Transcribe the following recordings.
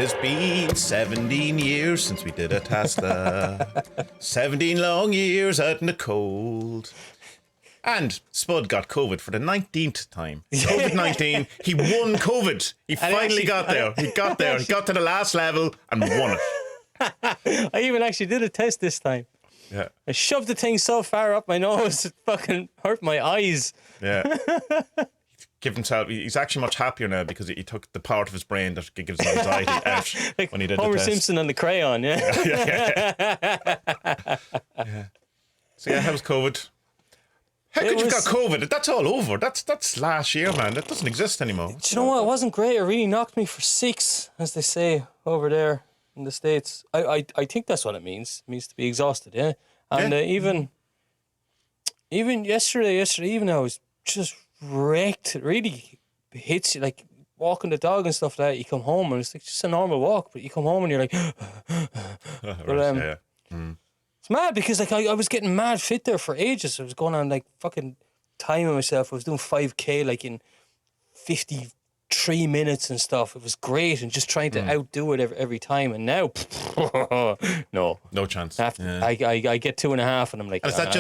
has been 17 years since we did a TaSTA. 17 long years out in the cold. And Spud got COVID for the 19th time. COVID-19. He won COVID. He finally got there. He got there. He got to the last level and won it. I even actually did a test this time. Yeah. I shoved the thing so far up my nose it fucking hurt my eyes. Yeah. Give himself. He's actually much happier now because he took the part of his brain that gives him anxiety out like when he did Homer the test. Simpson and the crayon, Yeah. So yeah, how was COVID? How could you got COVID? That's all over. That's last year, man. That doesn't exist anymore. Do you know what? It wasn't great. It really knocked me for 6, as they say over there in the States. I think that's what it means. It means to be exhausted, yeah. And even yesterday evening, I was just wrecked. It really hits you, like walking the dog and stuff like that. You come home and it's like just a normal walk, but you come home and you're like, It's mad because like I was getting mad fit there for ages. I was going on like fucking timing myself. I was doing 5K like in 53 minutes and stuff. It was great and just trying to outdo it every time. And now, no chance. After, I get 2.5 and I'm like, and is that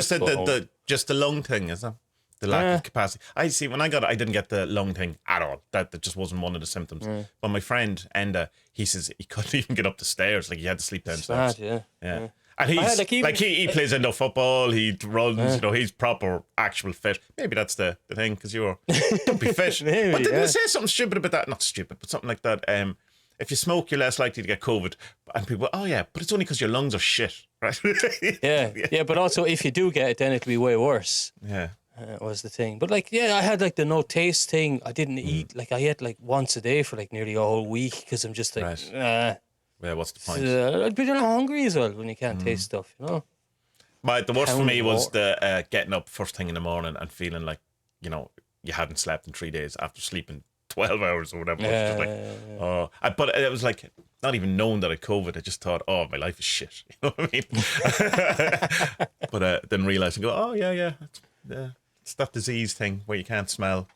just the lung thing? Is that the lack of capacity? I see. When I got it, I didn't get the lung thing at all. That just wasn't one of the symptoms. But my friend Enda, he says he couldn't even get up the stairs. Like he had to sleep downstairs. Mad, yeah. And he's he plays indoor football, he runs, you know, he's proper actual fit. Maybe that's the thing, because don't be fit. Maybe, but didn't they say something stupid about that? Not stupid, but something like that. If you smoke, you're less likely to get COVID. And people, oh yeah, but it's only because your lungs are shit, right? yeah. But also, if you do get it, then it'll be way worse. Yeah. Was the thing. But like, I had like the no taste thing. I didn't eat, like I ate like once a day for like nearly a whole week because I'm just like, Yeah, what's the point? I'd be hungry as well when you can't taste stuff, you know. The worst for me was the getting up first thing in the morning and feeling like, you know, you hadn't slept in 3 days after sleeping 12 hours or whatever. But it was like, not even knowing that I had COVID, I just thought, oh, my life is shit. You know what I mean? But then realised and go, oh, yeah. It's that disease thing where you can't smell.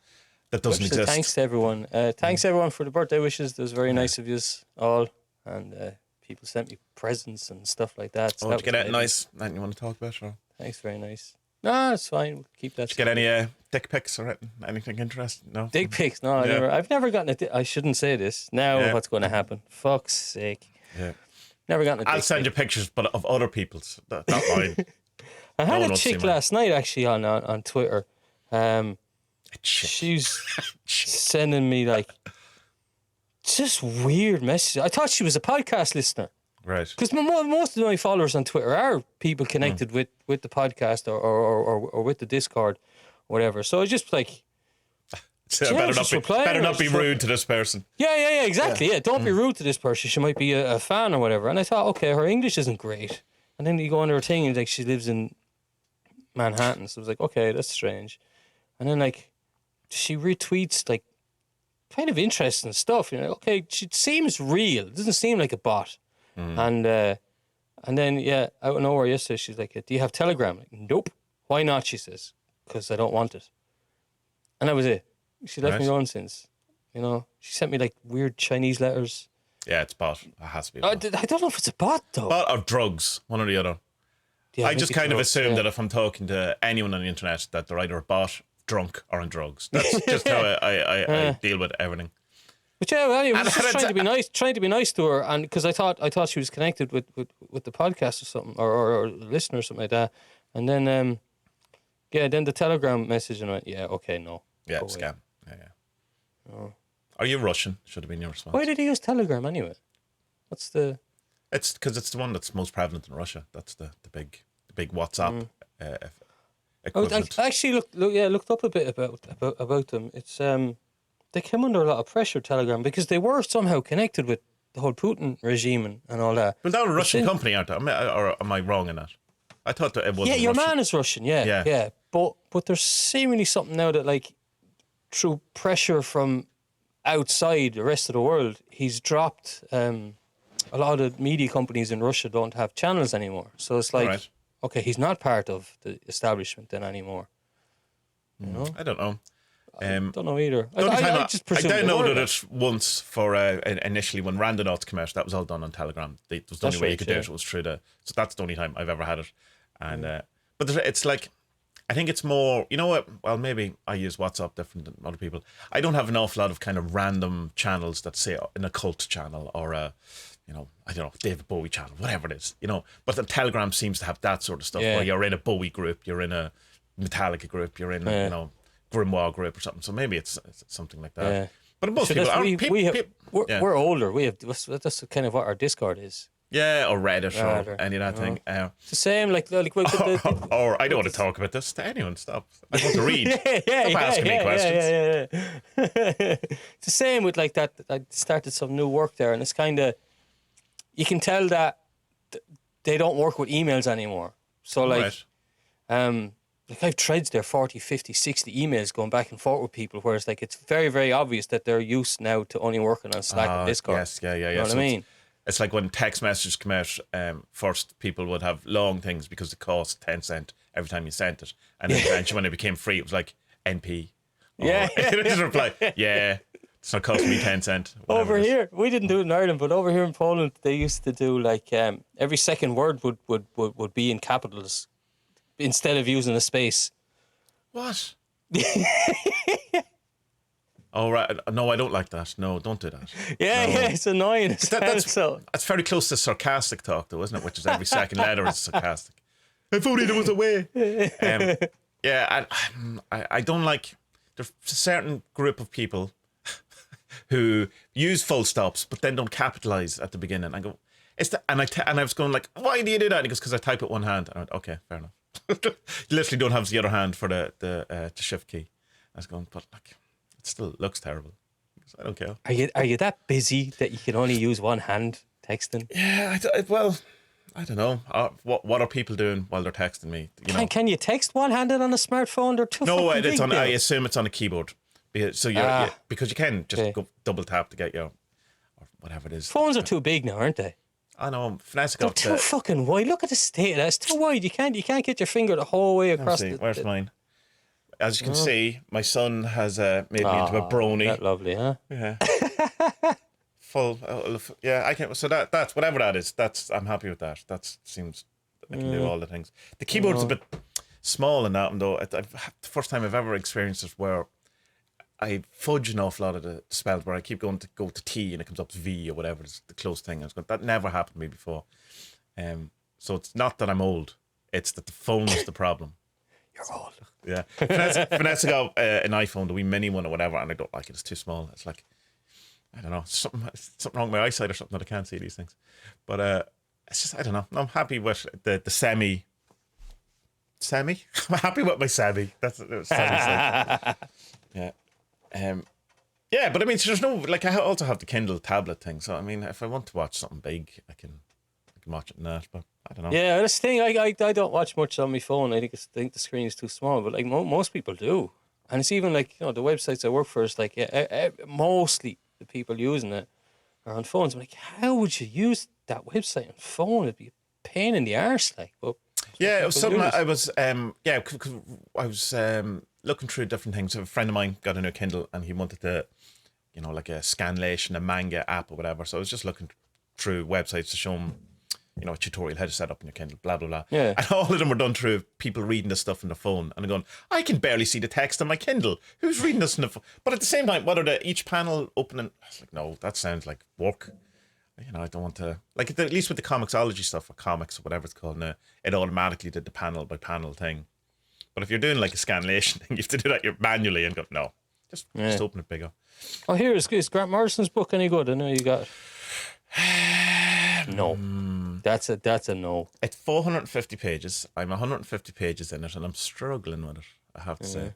That doesn't exist. Thanks to everyone. Thanks everyone for the birthday wishes. That was very nice of you all. And people sent me presents and stuff like that. So did you get anything nice? Anything you want to talk about? Or? Thanks, very nice. No, it's fine. We'll keep that. Did you get any dick pics or anything interesting? No? Dick pics? No, I've never gotten I shouldn't say this. Now what's going to happen? Fuck's sake. Yeah. never gotten a dick I'll send you pictures, but of other people's, not mine. I had a chick last night actually on Twitter. She's sending me like just weird messages. I thought she was a podcast listener. Right. Because most of my followers on Twitter are people connected with the podcast or with the Discord, or whatever. So I just like, better not be rude to this person. Yeah, exactly. Yeah, don't be rude to this person. She might be a fan or whatever. And I thought, okay, her English isn't great. And then you go on her thing and like she lives in Manhattan. So I was like, okay, that's strange. And then like she retweets like kind of interesting stuff. You know, okay, she seems real. It doesn't seem like a bot. And then out of nowhere yesterday she's like, do you have Telegram? Like, nope. Why not? She says, because I don't want it. And that was it. She left me alone since. You know, she sent me like weird Chinese letters. Yeah, it's bot. It has to be a bot. I don't know if it's a bot though. Bot or drugs, one or the other. Yeah, I just kind of assume that if I'm talking to anyone on the internet that they're either a bot, drunk, or on drugs. That's just how I deal with everything. But yeah, well, anyway, I was just trying to be nice to her, and because I thought she was connected with the podcast or something, or a listener or something like that, and then then the Telegram message and I went, no. Yeah, scam. Yeah. Oh. Are you Russian? Should have been your response. Why did he use Telegram anyway? What's the? It's because it's the one that's most prevalent in Russia. That's the big WhatsApp equivalent. I actually looked up a bit about them. It's they came under a lot of pressure, Telegram, because they were somehow connected with the whole Putin regime and all that. Well, they're a Russian company, aren't they? Or am I wrong in that? I thought that it was. Yeah, your man is Russian. Yeah. But there's seemingly something now that like through pressure from outside the rest of the world, he's dropped. A lot of media companies in Russia don't have channels anymore. So it's like, okay, he's not part of the establishment then anymore. You know? I don't know. don't know either. The only time I just presumed I they were, downloaded like. it once for initially when Randonauts came out. That was all done on Telegram. It was the only way you could do it. It was through so that's the only time I've ever had it. And but it's like, I think it's more, you know what? Well, maybe I use WhatsApp different than other people. I don't have an awful lot of kind of random channels that say an occult channel or a, you know, I don't know, David Bowie channel, whatever it is, you know. But the Telegram seems to have that sort of stuff where you're in a Bowie group, you're in a Metallica group, you're in, you know, Grimoire group or something. So maybe it's something like that. Yeah. But most people are. We're older. That's kind of what our Discord is. Yeah, or Reddit or any of that thing. It's the same, like or I don't want to talk about this to anyone. Stop. I want to read. Stop asking me questions. It's the same with like that. I started some new work there, and it's kind of, you can tell that they don't work with emails anymore. So like, like I've threads there, 40, 50, 60 emails going back and forth with people, whereas like it's very, very obvious that they're used now to only working on Slack or Discord. Yes, yeah. You know what I mean? It's like when text messages come out, first people would have long things because it cost 10 cents every time you sent it. And then eventually when it became free, it was like NP. Just reply, it's not costing me 10 cents. Over here, we didn't do it in Ireland, but over here in Poland, they used to do like every second word would be in capitals instead of using a space. What? Oh, right. No, I don't like that. No, don't do that. Yeah, it's annoying. That's very close to sarcastic talk, though, isn't it? Which is every second letter is sarcastic. If only there was a way. I don't like... There's a certain group of people who use full stops, but then don't capitalise at the beginning. I go... And I was going like, why do you do that? And he goes, because I type with one hand. And I went, okay, fair enough. You literally don't have the other hand for the shift key. I was going, but like... Still looks terrible. I don't care. Are you that busy that you can only use one hand texting? Yeah, I don't know. What are people doing while they're texting me? Can you text one-handed on a smartphone? They're too fucking big. I assume it's on a keyboard. So because you can just go double tap to get your or whatever it is. Phones are too big now, aren't they? I know. They're too fucking wide. Look at the state of that. It's too wide. You can't get your finger the whole way across. Where's mine? As you can see, my son has made me into a brony. That's lovely, huh? Yeah. Full. I can. So that's whatever that is. I'm happy with that. That seems I can do all the things. The keyboard's a bit small in that one, though. The first time I've ever experienced it where I fudge an awful lot of the spells where I keep going to go to T and it comes up to V or whatever is the close thing. That never happened to me before. So it's not that I'm old. It's that the phone is the problem. You're old. Yeah. Vanessa got an iPhone, the wee mini one or whatever, and I don't like it. It's too small. It's like, I don't know, something wrong with my eyesight or something that I can't see these things. But it's just, I don't know. I'm happy with the semi. I'm happy with my semi. That's what semi. Yeah. Yeah, but I mean, so there's no, like, I also have the Kindle tablet thing. So, I mean, if I want to watch something big, I can watch it in that, but I don't know. Yeah, that's the thing. I don't watch much on my phone. I think the screen is too small, but like most people do. And it's even like, the websites I work for is like, mostly the people using it are on phones. I'm like, how would you use that website on phone? It'd be a pain in the arse, like. But yeah, it was something I was, cause I was looking through different things. A friend of mine got a new Kindle and he wanted to, like a Scanlation, a manga app or whatever. So I was just looking through websites to show him, a tutorial how to set up in your Kindle, blah, blah, blah. Yeah. And all of them were done through people reading the stuff on the phone. And I'm going, I can barely see the text on my Kindle. Who's reading this on the phone? But at the same time, what are each panel opening? I was like, no, that sounds like work. I don't want to, like, at least with the comicsology stuff or comics or whatever it's called now, it automatically did the panel by panel thing. But if you're doing like a Scanlation thing, you have to do that manually and go, no, just open it bigger. Oh, here is Grant Morrison's book any good? I know you got it. No, that's a no. It's 450 pages. I'm 150 pages in it, and I'm struggling with it, I have to say.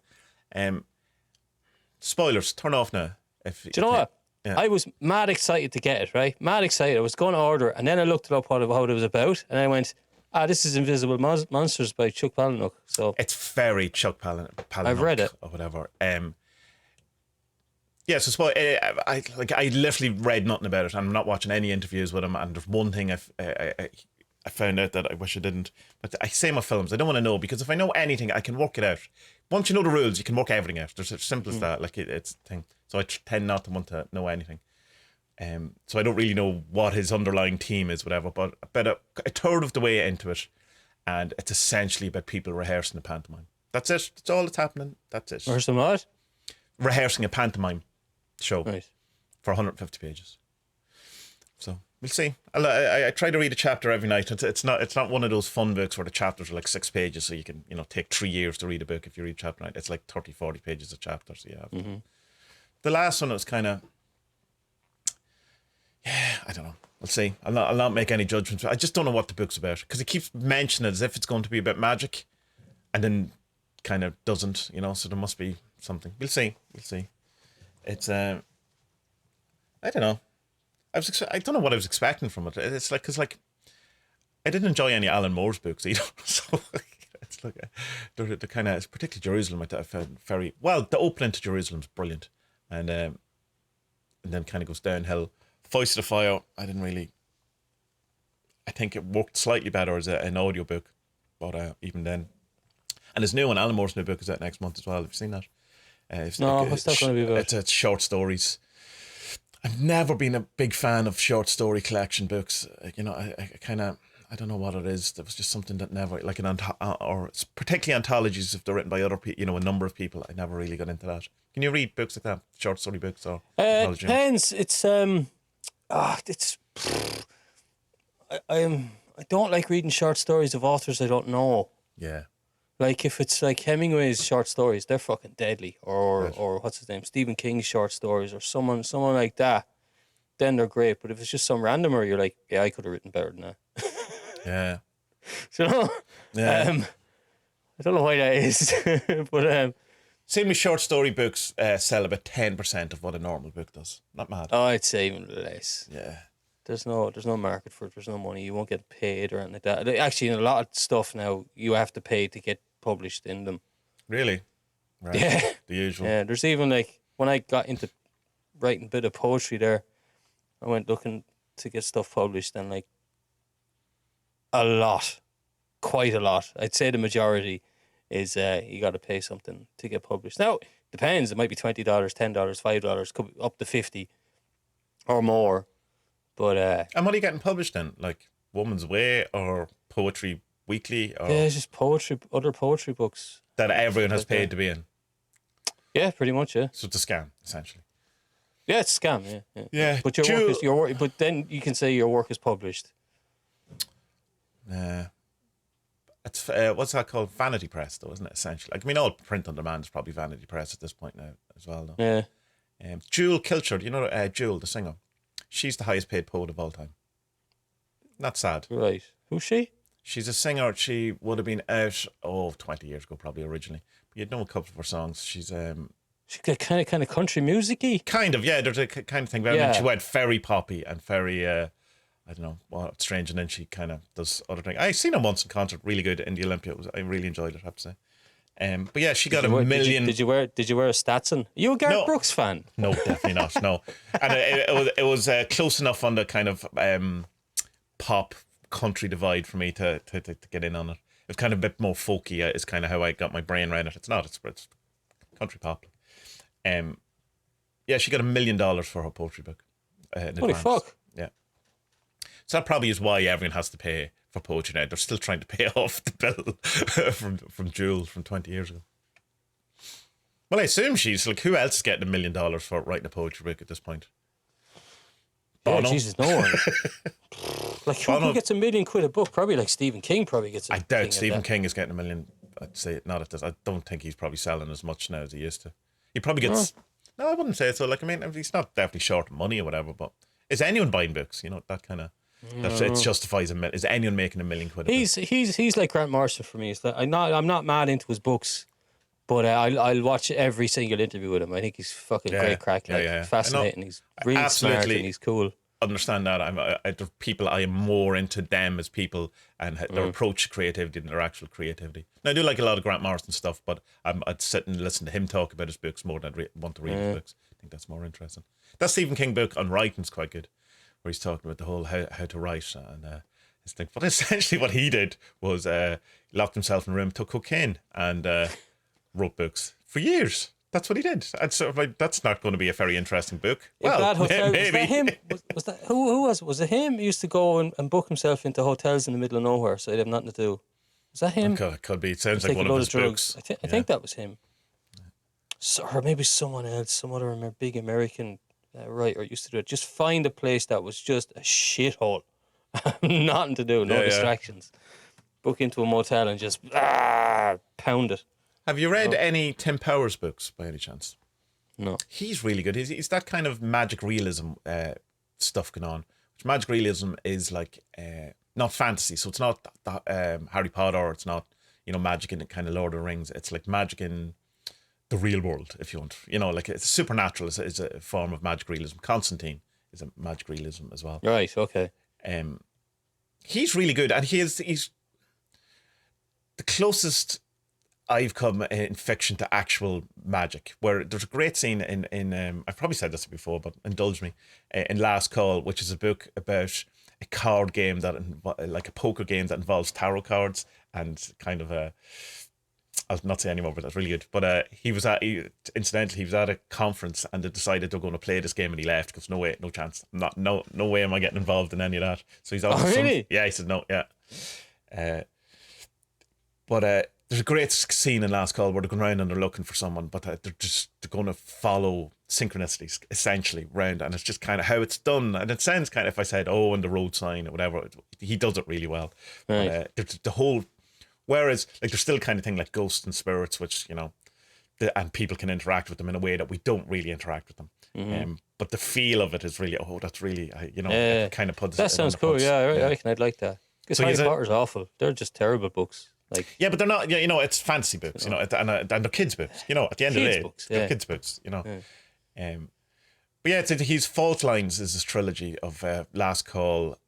Spoilers, turn off now. Do you know what? Yeah. I was mad excited to get it, right? Mad excited. I was going to order it, and then I looked it up what it was about, and I went, this is Invisible Monsters by Chuck Palahniuk. So it's very Chuck Palahniuk. I've read it. Or whatever. Yeah, so I literally read nothing about it. I'm not watching any interviews with him. And there's one thing I found out that I wish I didn't. But I say my films, I don't want to know, because if I know anything, I can work it out. Once you know the rules, you can work everything out. There's as simple as that. Like it's a thing. So I tend not to want to know anything. So I don't really know what his underlying theme is, whatever. But about a third of the way into it, and it's essentially about people rehearsing a pantomime. That's it. That's all that's happening. That's it. Rehearsing what? Rehearsing a pantomime show Right. for 150 pages. So we'll see. I try to read a chapter every night. It's not one of those fun books where the chapters are like 6 pages, so you can take 3 years to read a book if you read a chapter night. It's like 30, 40 pages a chapter. So yeah. The last one was kind of, I don't know. We'll see. I'll not make any judgments. I just don't know what the book's about, because it keeps mentioning it as if it's going to be about magic, and then kind of doesn't. So there must be something. We'll see. It's I don't know. I don't know what I was expecting from it. It's like, because like I didn't enjoy any Alan Moore's books either. So it's like the kind of, particularly Jerusalem, I found very well. The opening to Jerusalem's brilliant, and then kind of goes downhill. Voice of the Fire, I think it worked slightly better as an audiobook, but even then. And his new one, Alan Moore's new book, is out next month as well. Have you seen that? What's that going to be about? It's short stories. I've never been a big fan of short story collection books. I kind of, I don't know what it is. There was just something that never, like or particularly anthologies if they're written by other people, a number of people. I never really got into that. Can you read books like that, short story books or? It depends. It's I don't like reading short stories of authors I don't know. Yeah. Like if it's like Hemingway's short stories, they're fucking deadly. Or what's his name, Stephen King's short stories, or someone like that. Then they're great. But if it's just some randomer, you're like, yeah, I could have written better than that. Yeah. Yeah. I don't know why that is, but same with short story books sell about 10% of what a normal book does. Not mad. Oh, I'd say even less. Yeah. There's no market for it. There's no money. You won't get paid or anything like that. Actually, in a lot of stuff now, you have to pay to get published in them. Really? Right. Yeah. The usual. Yeah. There's even like when I got into writing a bit of poetry there, I went looking to get stuff published, and like quite a lot. I'd say the majority is you got to pay something to get published. Now, depends. It might be $20, $10, $5, could be up to 50 or more. But and what are you getting published in? Like Woman's Way or Poetry Weekly? Or yeah, it's just other poetry books that everyone has paid to be in. Yeah, pretty much. Yeah. So it's a scam, essentially. Yeah, it's a scam. Yeah. Yeah. But your work. But then you can say your work is published. It's what's that called? Vanity press, though, isn't it? Essentially, like, I mean, all print on demand is probably vanity press at this point now as well, though. Yeah. Jewel Kilchard, Jewel, the singer. She's the highest paid poet of all time. Not sad. Right. Who's she? She's a singer. She would have been out 20 years ago, probably originally. But you'd know a couple of her songs. She's kind of country music-y. Kind of, yeah. There's a kind of thing about her. Yeah. She went very poppy and very I don't know what strange, and then she kind of does other things. I seen her once in concert, really good in the Olympia. I really enjoyed it, I have to say. But yeah, she got a million. Did you wear a Stetson? Are you a Garth Brooks fan? No, definitely not. No, and it was close enough on the kind of pop country divide for me to get in on it. It was kind of a bit more folky. Is kind of how I got my brain around it. It's not. It's country pop. Yeah, she got $1 million for her poetry book. Holy fuck! Yeah. So that probably is why everyone has to pay for poetry now. They're still trying to pay off the bill from Jewel from 20 years ago. Well, I assume she's like, who else is getting $1 million for writing a poetry book at this point? Yeah, Jesus, no one. Like, who gets £1 million a book? Probably like Stephen King probably gets. I doubt Stephen King is getting $1 million. I'd say not at this. I don't think he's probably selling as much now as he used to. He probably gets. No, I wouldn't say so. Like, I mean, he's not definitely short of money or whatever. But is anyone buying books? That kind of. It justifies Is anyone making $1 million a He's like Grant Morrison for me. It's that I'm not mad into his books, but I'll watch every single interview with him. I think he's fucking great crack. Fascinating. He's really smart and he's cool. Understand that. There's people I am more into them as people and their approach to creativity than their actual creativity. Now, I do like a lot of Grant Morrison stuff, but I'd sit and listen to him talk about his books more than I'd want to read his books. I think that's more interesting. That Stephen King book on writing's quite good, where he's talking about the whole how to write and his thing. But essentially, what he did was locked himself in a room, took cocaine, and wrote books for years. That's what he did. And so, like, that's not going to be a very interesting book. In Well, Bad Hotel, maybe. was that him? Was that who was it? Was it him? He used to go and book himself into hotels in the middle of nowhere, so he'd have nothing to do. Was that him? Could be. It sounds Take like one a load of his drugs. books. I think that was him. So, or maybe someone else, some other big American writer used to do it. Just find a place that was just a shithole, nothing to do, no distractions. Book into a motel and just pound it. Have you read any Tim Powers books by any chance? No. He's really good. He's that kind of magic realism stuff going on. Which magic realism is like not fantasy, so it's not Harry Potter, or it's not magic in the kind of Lord of the Rings. It's like magic in the real world, if you want. Like it's supernatural is a form of magic realism. Constantine is a magic realism as well. Right. Okay. He's really good, and he's the closest I've come in fiction to actual magic, where there's a great scene in I've probably said this before, but indulge me, in Last Call, which is a book about a card game like a poker game that involves tarot cards and kind of I'll not say anymore, but that's really good. But incidentally, he was at a conference and they decided they're going to play this game, and he left because no way, no chance, no way am I getting involved in any of that. So he's also really? Yeah, he said no, yeah. But there's a great scene in Last Call where they're going around and they're looking for someone, but they're going to follow synchronicities essentially round, and it's just kind of how it's done. And it sounds kind of, if I said, and the road sign or whatever, he does it really well. Right. But the whole, whereas like there's still kind of thing like ghosts and spirits, which and people can interact with them in a way that we don't really interact with them. Mm-hmm. But the feel of it is really, that's really, it kind of puts that sounds cool. Yeah, I reckon I'd like that. Because So Harry Potter's awful. They're just terrible books. Like, yeah, but they're not. Yeah, it's fantasy books, and they're kids' books. At the end of the day, they're kids' books. But yeah, he's Fault Lines is his trilogy of Last Call,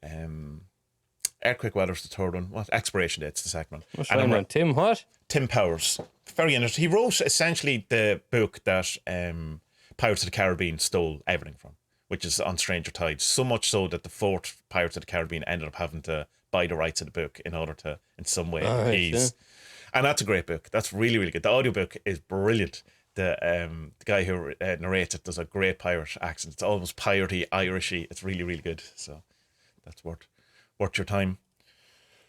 Earthquake Weather's the third one. What Expiration Date's the second one. And Tim what? Tim Powers, very interesting. He wrote essentially the book that Pirates of the Caribbean stole everything from, which is On Stranger Tides. So much so that the fourth Pirates of the Caribbean ended up having to buy the rights of the book in order to, in some way, appease. And that's a great book. That's really, really good. The audiobook is brilliant. The guy who narrates it does a great pirate accent. It's almost piratey, Irishy. It's really, really good. So that's worth your time.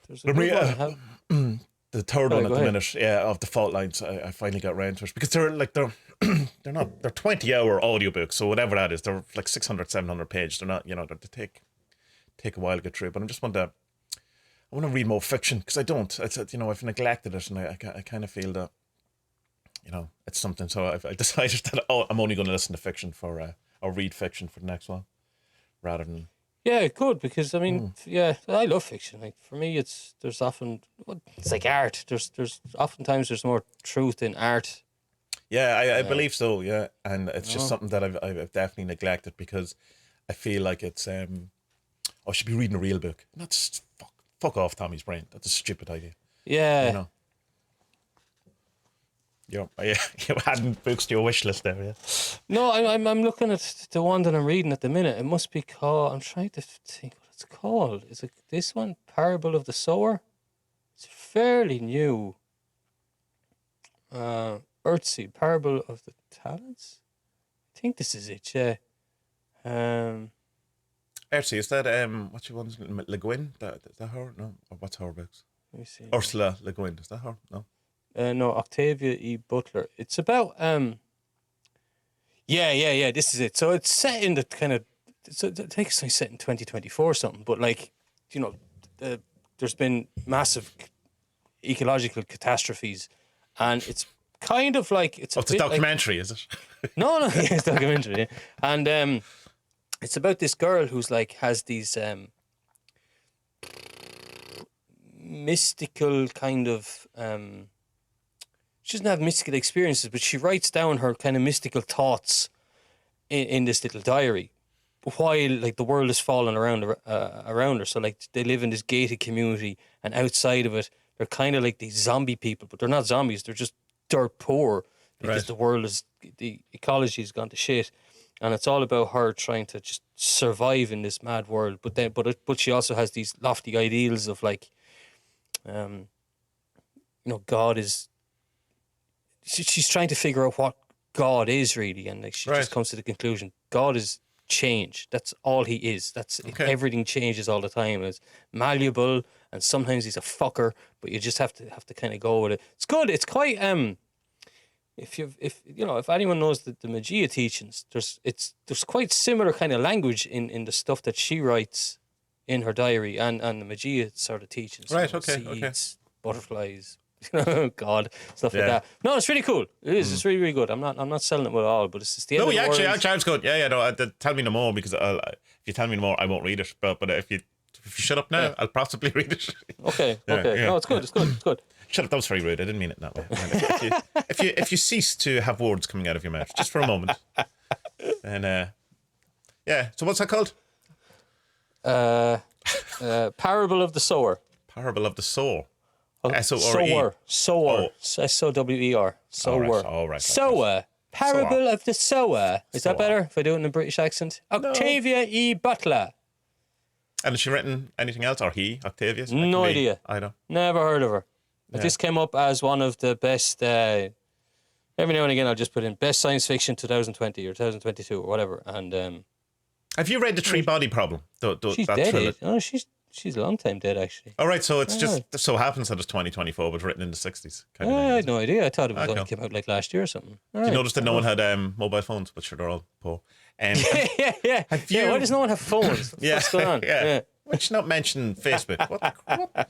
There's a good one. The third one at the minute, of the Fault Lines, I finally got around to it because they're 20-hour audiobooks, so whatever that is, they're like 600, 700 pages. They're not, they take a while to get through. But I want to read more fiction because I don't. I've neglected it, and I kind of feel that, it's something. So I decided that I'm only going to listen to fiction or read fiction for the next one, rather than. Yeah, good, because I mean, I love fiction. Like for me, it's like art. There's oftentimes there's more truth in art. Yeah, I believe so. Yeah, and it's just something that I've definitely neglected because I feel like it's I should be reading a real book. That's fuck off, Tommy's brain. That's a stupid idea. Yeah. You're adding books to your wish list there, yeah. No, I'm looking at the one that I'm reading at the minute. It must be called. I'm trying to think what it's called. Is it this one? Parable of the Sower. It's fairly new. Earthseed, Parable of the Talents. I think this is it. Yeah. Earthseed, is that what's your one? Le Guin? Is that her? No, or what's her books? Let me see. Ursula Le Guin. Is that her? No. No, Octavia E. Butler. It's about this is it. So it's set in the kind of, so I think it's set in 2024 or something, but like, there's been massive ecological catastrophes, and it's kind of like it's a documentary, is it? No, it's a documentary, yeah. And it's about this girl who's like has these mystical kind of she doesn't have mystical experiences, but she writes down her kind of mystical thoughts in this little diary while like the world is falling around her. So like they live in this gated community, and outside of it they're kind of like these zombie people, but they're not zombies, they're just dirt poor because the ecology has gone to shit. and it's all about her trying to just survive in this mad world. But she also has these lofty ideals of like, God is. She's trying to figure out what God is really, and like she just comes to the conclusion God is change. That's all he is. Everything changes all the time. It's malleable, and sometimes he's a fucker, but you just have to kind of go with it. It's good. It's quite if anyone knows the Magia teachings, there's quite similar kind of language in the stuff that she writes in her diary and the Magia sort of teachings. Right. Okay. Seeds, butterflies. God, stuff like that. No, it's really cool. It is. It's really, really good. I'm not selling it at all, but it's just the end of the world. Actually, it's good. Yeah. No, tell me no more, because if you tell me no more, I won't read it. But if you shut up now, I'll possibly read it. Okay. No, it's good. It's good. Shut up. That was very rude. I didn't mean it that way. If you cease to have words coming out of your mouth just for a moment, and So what's that called? Parable of the Sower. Parable of the Sower. Sower. Sower. Sower. Sower. All right. Sower. Parable of the Sower. Is that better if I do it in a British accent? Octavia E. Butler. And has she written anything else? Or he, Octavius? No idea. I don't. Never heard of her. This came up as one of the best. Every now and again, I'll just put in best science fiction 2020 or 2022 or whatever. And have you read The Three Body Problem? She's dead. Oh, she's a long time dead, actually. All right, so it's just so happens that it's 2024, but written in the 60s. I had no idea. I thought it was only came out like last year or something. You noticed that no one had mobile phones, but sure, they're all poor. Yeah. Why does no one have phones? What's going on? Yeah. Why should not mention Facebook? What?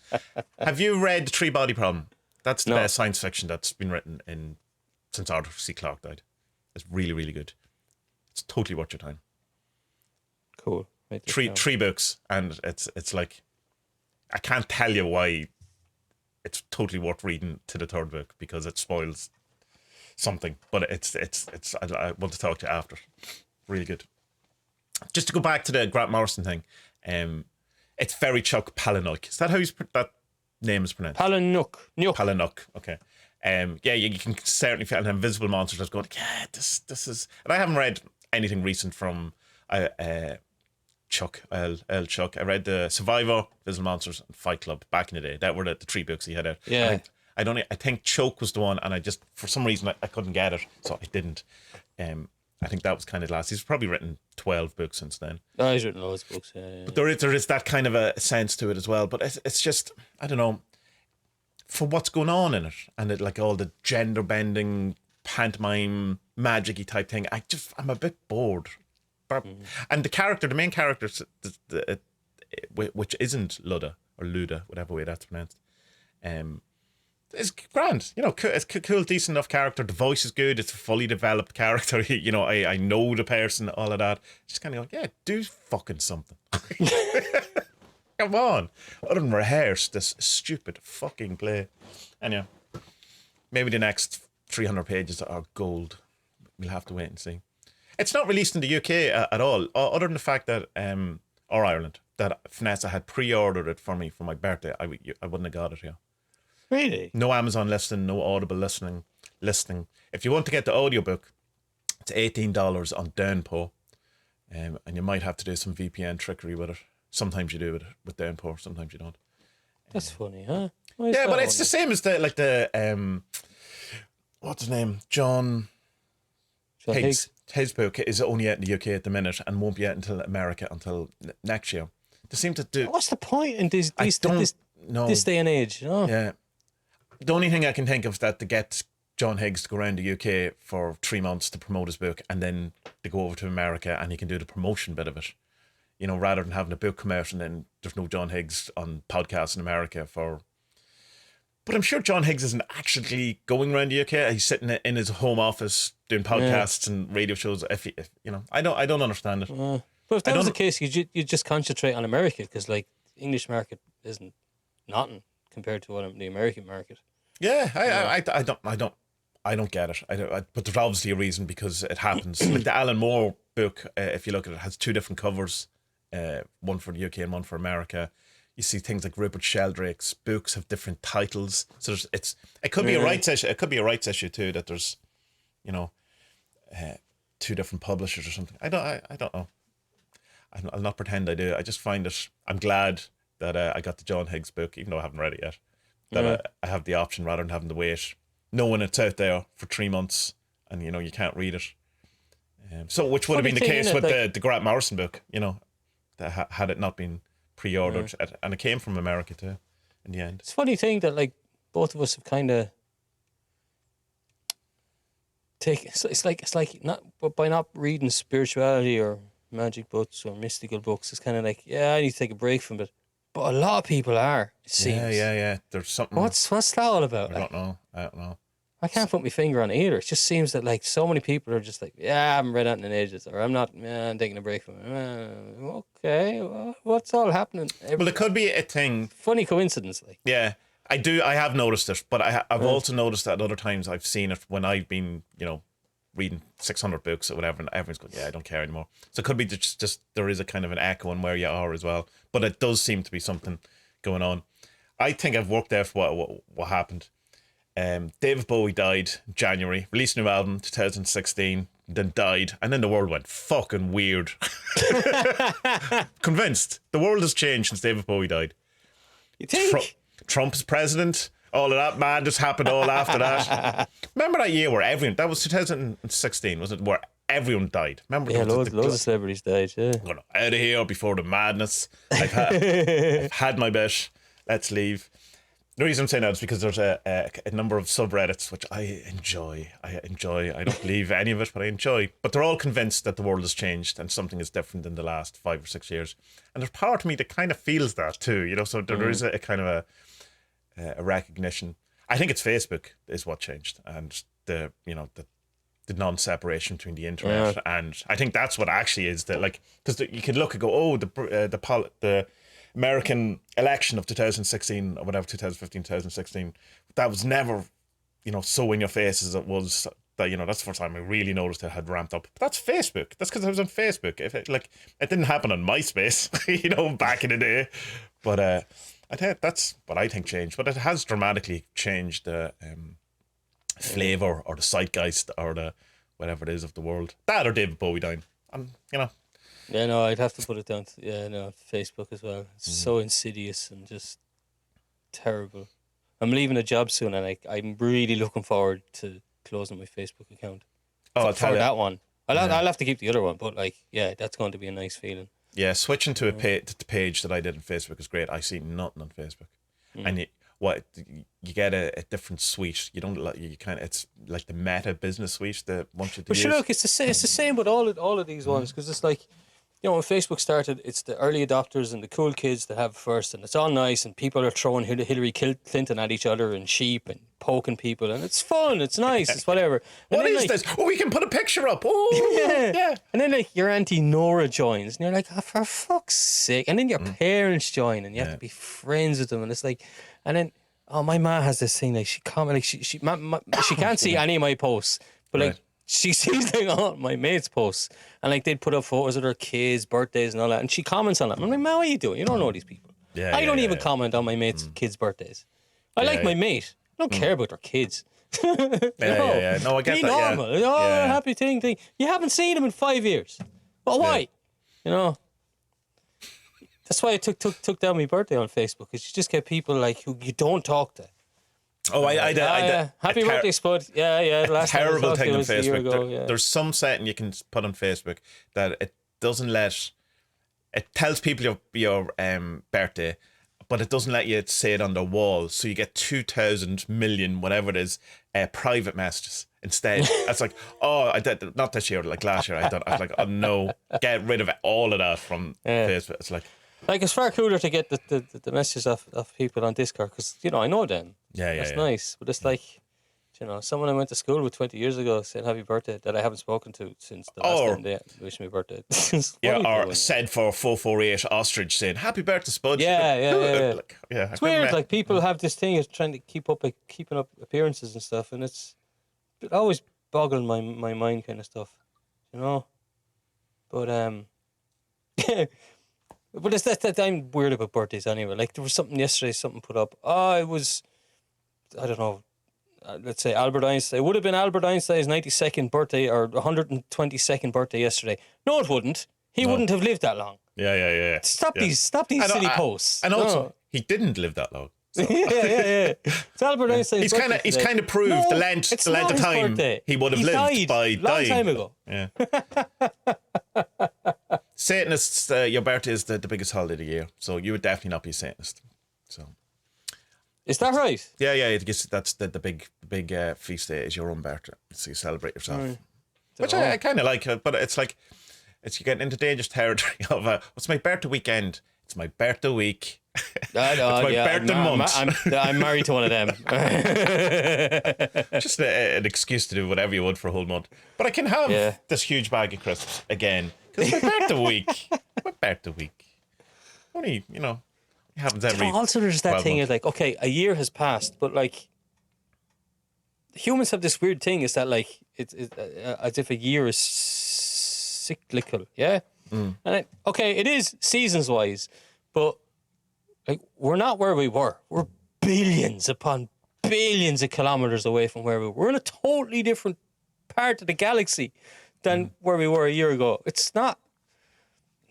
Have you read The Three Body Problem? That's the best science fiction that's been written since Arthur C. Clarke died. It's really, really good. It's totally worth your time. Cool. Three books, and it's like, I can't tell you why it's totally worth reading to the third book, because it spoils something, but it's I want to talk to you after. Really good. Just to go back to the Grant Morrison thing, it's Chuck Palahniuk. Is that how that name is pronounced? Palahniuk. Okay. You can certainly feel Invisible Monsters. I was going, this is, and I haven't read anything recent from Chuck. Chuck. I read The Survivor, Invisible Monsters, and Fight Club back in the day. That were the three books he had out. Yeah. I think Choke was the one, and I just, for some reason, I couldn't get it, so I didn't. I think that was kind of last. He's probably written 12 books since then. Oh, he's written loads of books. Yeah. But there is that kind of a sense to it as well. But it's just, I don't know, for what's going on in it, and it, like all the gender bending, pantomime, magic-y type thing, I'm a bit bored. And the main character, which isn't Luda or Luda, whatever way that's pronounced, it's grand. It's a cool, decent enough character. The voice is good. It's a fully developed character. I know the person, all of that. Just kind of go, do fucking something. Come on. Other than rehearse this stupid fucking play. Anyway, maybe the next 300 pages are gold. We'll have to wait and see. It's not released in the UK at all, other than the fact that, or Ireland, that Vanessa had pre-ordered it for me for my birthday. I wouldn't have got it here. Really? No Amazon listing, no Audible listening. If you want to get the audiobook, it's $18 on Downpour, and you might have to do some VPN trickery with it. Sometimes you do it with Downpour, sometimes you don't. That's funny, huh? But it's the same as the what's his name? John Higgs. His book is only out in the UK at the minute and won't be out until America until next year. They seem to do. What's the point in this day and age? Yeah. The only thing I can think of is that to get John Higgs to go around the UK for 3 months to promote his book, and then to go over to America and he can do the promotion bit of it. Rather than having a book come out and then there's no John Higgs on podcasts in America for. But I'm sure John Higgs isn't actually going around the UK. He's sitting in his home office doing podcasts and radio shows. I don't understand it. But if that was the case, you just concentrate on America, because like English market isn't nothing compared to the American market. Yeah, I don't get it. But there's obviously a reason, because it happens. Like the Alan Moore book, if you look at it, has 2 different covers, one for the UK and one for America. You see things like Rupert Sheldrake's books have different titles, so it could be a rights issue. It could be a rights issue too, that there's, 2 different publishers or something. I don't know. I'll not pretend I do. I just find it. I'm glad that I got the John Higgs book, even though I haven't read it yet. That I have the option rather than having to wait, knowing it's out there for 3 months, and you can't read it. So, which would have been the case with the Grant Morrison book, that had it not been pre-ordered, and it came from America too. In the end, it's a funny thing that like both of us have kind of take. It's like not, but by not reading spirituality or magic books or mystical books, it's kind of like, I need to take a break from it. But a lot of people are, it seems. Yeah. There's something. What's that all about? I don't know. I can't put my finger on it either. It just seems that like so many people are just like, I haven't read that in ages, or I'm not. I'm taking a break from it. Okay, well, what's all happening? Well, it could be a thing. Funny coincidence, like. Yeah, I do. I have noticed it, but I've also noticed that at other times I've seen it when I've been, reading 600 books or whatever, and everyone's going, I don't care anymore. So it could be just there is a kind of an echo on where you are as well. But it does seem to be something going on. I think I've worked out what happened. David Bowie died in January, released a new album 2016, then died, and then the world went fucking weird. Convinced the world has changed since David Bowie died. You think? Trump's president, all of that madness happened all after that. Remember that year where that was 2016, wasn't it, where everyone died? Remember? Yeah, loads of celebrities died, yeah. I'm going out of here before the madness. I've had my bit. Let's leave. The reason I'm saying that is because there's a number of subreddits which I enjoy. I don't believe any of it, but I enjoy. But they're all convinced that the world has changed and something is different in the last 5 or 6 years. And there's part of me that kind of feels that too, So there is a kind of a recognition. I think it's Facebook is what changed, and the non-separation between the internet, and I think that's what actually is because you could look and go, the American election of 2016 or whatever, 2015, 2016, that was never, so in your face as it was. That that's the first time I really noticed it had ramped up. But that's Facebook. That's because I was on Facebook. It didn't happen on MySpace, back in the day. But I think that's what I think changed. But it has dramatically changed the flavor or the zeitgeist or the whatever it is of the world. That or David Bowie dying. Yeah, no, I'd have to put it down to Facebook as well. It's so insidious and just terrible. I'm leaving a job soon, and I'm really looking forward to closing my Facebook account. Oh, I'll tell you that one. I'll have to keep the other one, but that's going to be a nice feeling. Yeah, switching to the page that I did on Facebook is great. I see nothing on Facebook, and you get a different suite. You can't. It's like the Meta business suite that wants you to use. But look, it's the same with all of these ones, because it's like, when Facebook started, it's the early adopters and the cool kids that have first, and it's all nice, and people are throwing Hillary Clinton at each other and sheep and poking people, and it's fun, it's nice, it's whatever. And what is this? Oh, we can put a picture up. Oh, yeah. And then your Auntie Nora joins, and you're like, for fuck's sake. And then your parents join, and you have to be friends with them, and it's like, and then my ma has this thing, she comment, she can't see any of my posts, but she sees all my mates' posts, and they'd put up photos of their kids' birthdays and all that, and she comments on them. I'm like, Ma, what are you doing? You don't know these people. I don't even comment on my mates' kids' birthdays. I like my mate. I don't care about their kids. No, I get that. Be normal. Happy thing. You haven't seen them in 5 years. Well, why? That's why I took down my birthday on Facebook, because you just get people who you don't talk to. Oh, I happy birthday, Spud. Yeah. Last terrible thing on Facebook. Yeah. There's some setting you can put on Facebook that it doesn't it tells people your birthday, but it doesn't let you say it on the wall. So you get 2,000 million, whatever it is, private messages instead. It's like, I did not this year, last year. I was like, oh no, get rid of all of that from Facebook. It's like it's far cooler to get the messages of people on Discord, because I know them. That's nice. But it's someone I went to school with 20 years ago saying happy birthday that I haven't spoken to since the last time they wished me birthday. Or said for 448 Ostrich saying happy birthday, Spud. Yeah. It's weird. People have this thing of trying to keeping up appearances and stuff, and it always boggles my mind, kind of stuff, But but it's that I'm weird about birthdays anyway. There was something yesterday, something put up. It was, I don't know, let's say Albert Einstein. It would have been Albert Einstein's 92nd birthday or 122nd birthday yesterday. No, it wouldn't. He wouldn't have lived that long. Yeah. Stop these silly posts. And also, he didn't live that long. So. yeah. It's Albert Einstein's birthday. He's kind of proved the length of time he would have lived by dying. Long time ago. Yeah. Satanists, your birthday is the biggest holiday of the year, so you would definitely not be a Satanist. So. Is that right? Yeah. I guess that's the big feast day is your own birthday, so you celebrate yourself. Right. Which I kind of like, but it's like you're getting into dangerous territory of what's my birthday weekend? It's my birthday week. It's my birthday month. I'm married to one of them. Just an excuse to do whatever you would for a whole month. But I can have this huge bag of crisps again because it's my birthday week. My birthday week. Only, it happens every. Also, there's that thing months. is like, okay, a year has passed, but like humans have this weird thing is that like it's as if a year is cyclical, yeah. And it is seasons wise, but like we're not where we were. We're billions upon billions of kilometers away from where we were. We're in a totally different part of the galaxy than where we were a year ago. It's not.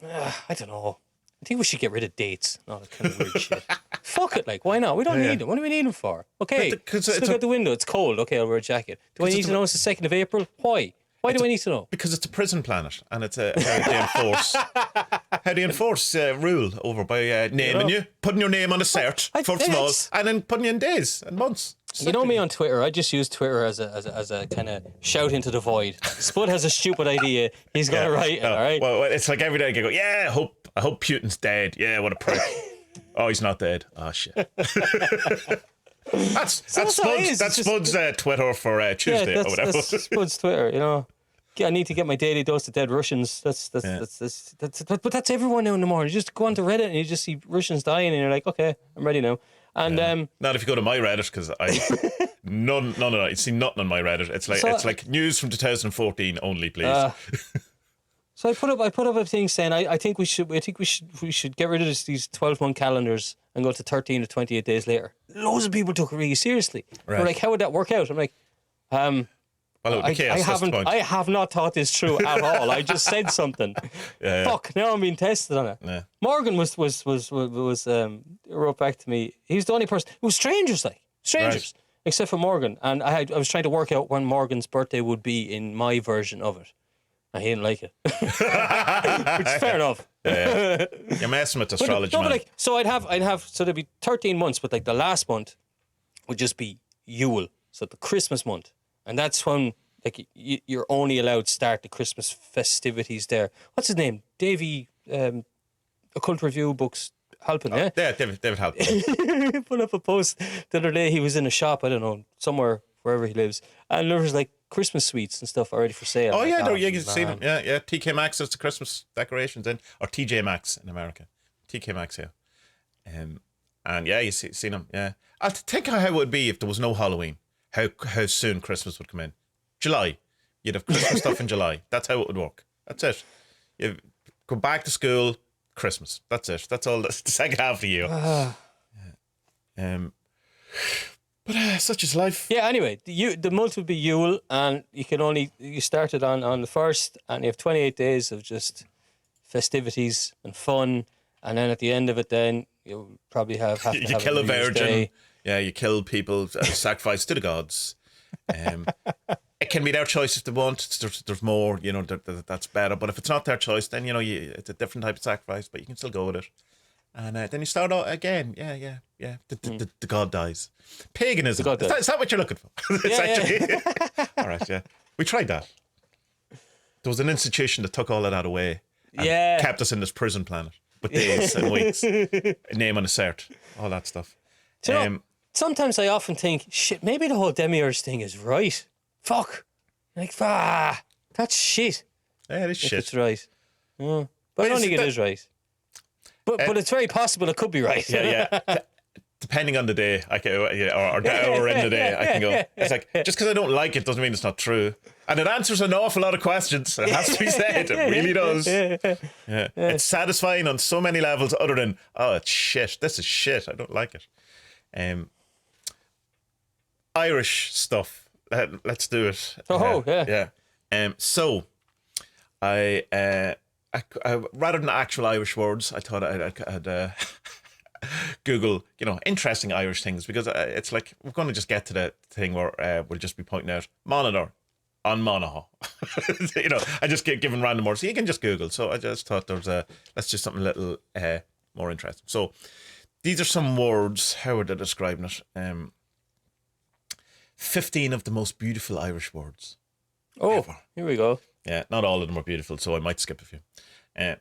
I don't know. I think we should get rid of dates. All that kind of weird shit. Fuck it, like, why not? We don't need them. What do we need them for? Okay, look out the window. It's cold. Okay, I'll wear a jacket. Do I need to know it's the 2nd of April? Why? Why do I need to know? Because it's a prison planet, and it's how do you enforce rule over by naming you, putting your name on a cert first of all, and then putting you in days and months. You know me on Twitter. I just use Twitter as a kind of shout into the void. Spud has a stupid idea. He's gonna write it. All right. Well, it's like every day I go, yeah, I hope Putin's dead. Yeah, what a prick. Oh, he's not dead. Oh shit. That's Spud's Twitter for Tuesday or whatever. That's Spud's Twitter. I need to get my daily dose of dead Russians. That's but that's everyone now in the morning. You just go onto Reddit and you just see Russians dying, and you're like, okay, I'm ready now. And not if you go to my Reddit, because I none of that. You see nothing on my Reddit. It's like news from 2014 only, please. So I put up a thing saying I think we should get rid of these 12-month calendars and go to 13 to 28 days later. Loads of people took it really seriously. Right. They're like, how would that work out? I'm like, I have not thought this through at all. I just said something. Fuck! Now I'm being tested on it. Yeah. Morgan was wrote back to me. He's the only person. It was strangers, Right. except for Morgan. And I was trying to work out when Morgan's birthday would be in my version of it. And he didn't like it, which is fair enough. Yeah. You're messing with astrology, man. But so I'd have so there'd be 13 months, but like the last month would just be Yule, so the Christmas month. And that's when like you're only allowed to start the Christmas festivities there. What's his name? Davey, Occult Review Books Halpin, yeah? Yeah, David Halpin. He put up a post the other day. He was in a shop, I don't know, somewhere, wherever he lives. And there was like Christmas sweets and stuff already for sale. Oh, yeah, you can see them. Yeah. TK Maxx has the Christmas decorations in, or TJ Maxx in America. TK Maxx, yeah. And yeah, you see them, yeah. I think how it would be if there was no Halloween. How soon Christmas would come in. July. You'd have Christmas stuff in July. That's how it would work. That's it. You go back to school, Christmas. That's it. That's all. That's the second half of the year. But such is life. Yeah, anyway, the month would be Yule, and you started on the 1st, and you have 28 days of just festivities and fun, and then at the end of it then you'll probably have to you have kill a New Year's virgin. Day. Yeah, you kill people, sacrifice to the gods. It can be their choice if they want. There's more, that's better. But if it's not their choice, then it's a different type of sacrifice. But you can still go with it, and then you start out again. Yeah. The god dies. Paganism. Is that what you're looking for? All right. Yeah, we tried that. There was an institution that took all of that away. And kept us in this prison planet with days and weeks, a name on a cert, all that stuff. Do you know, sometimes I often think, shit, maybe the whole demiurge thing is right. Fuck. Like, that's shit. Yeah, it is shit. It's right. But I don't think it is right. But it's very possible it could be right. Yeah. Depending on the day, I can, or in the day, I can go. It's like, just because I don't like it doesn't mean it's not true. And it answers an awful lot of questions. It has to be said. It really does. Yeah. It's satisfying on so many levels other than, oh, it's shit. This is shit. I don't like it. Irish stuff. Let's do it. Yeah. So I rather than actual Irish words, I thought I'd Google, interesting Irish things, because it's like we're going to just get to the thing where we'll just be pointing out monitor on Monaghan. I just get given random words, so you can just Google. So I just thought let's do something a little more interesting. So these are some words. How would I describe it? 15 of the most beautiful Irish words. Oh, ever. Here we go. Yeah, not all of them are beautiful, so I might skip a few.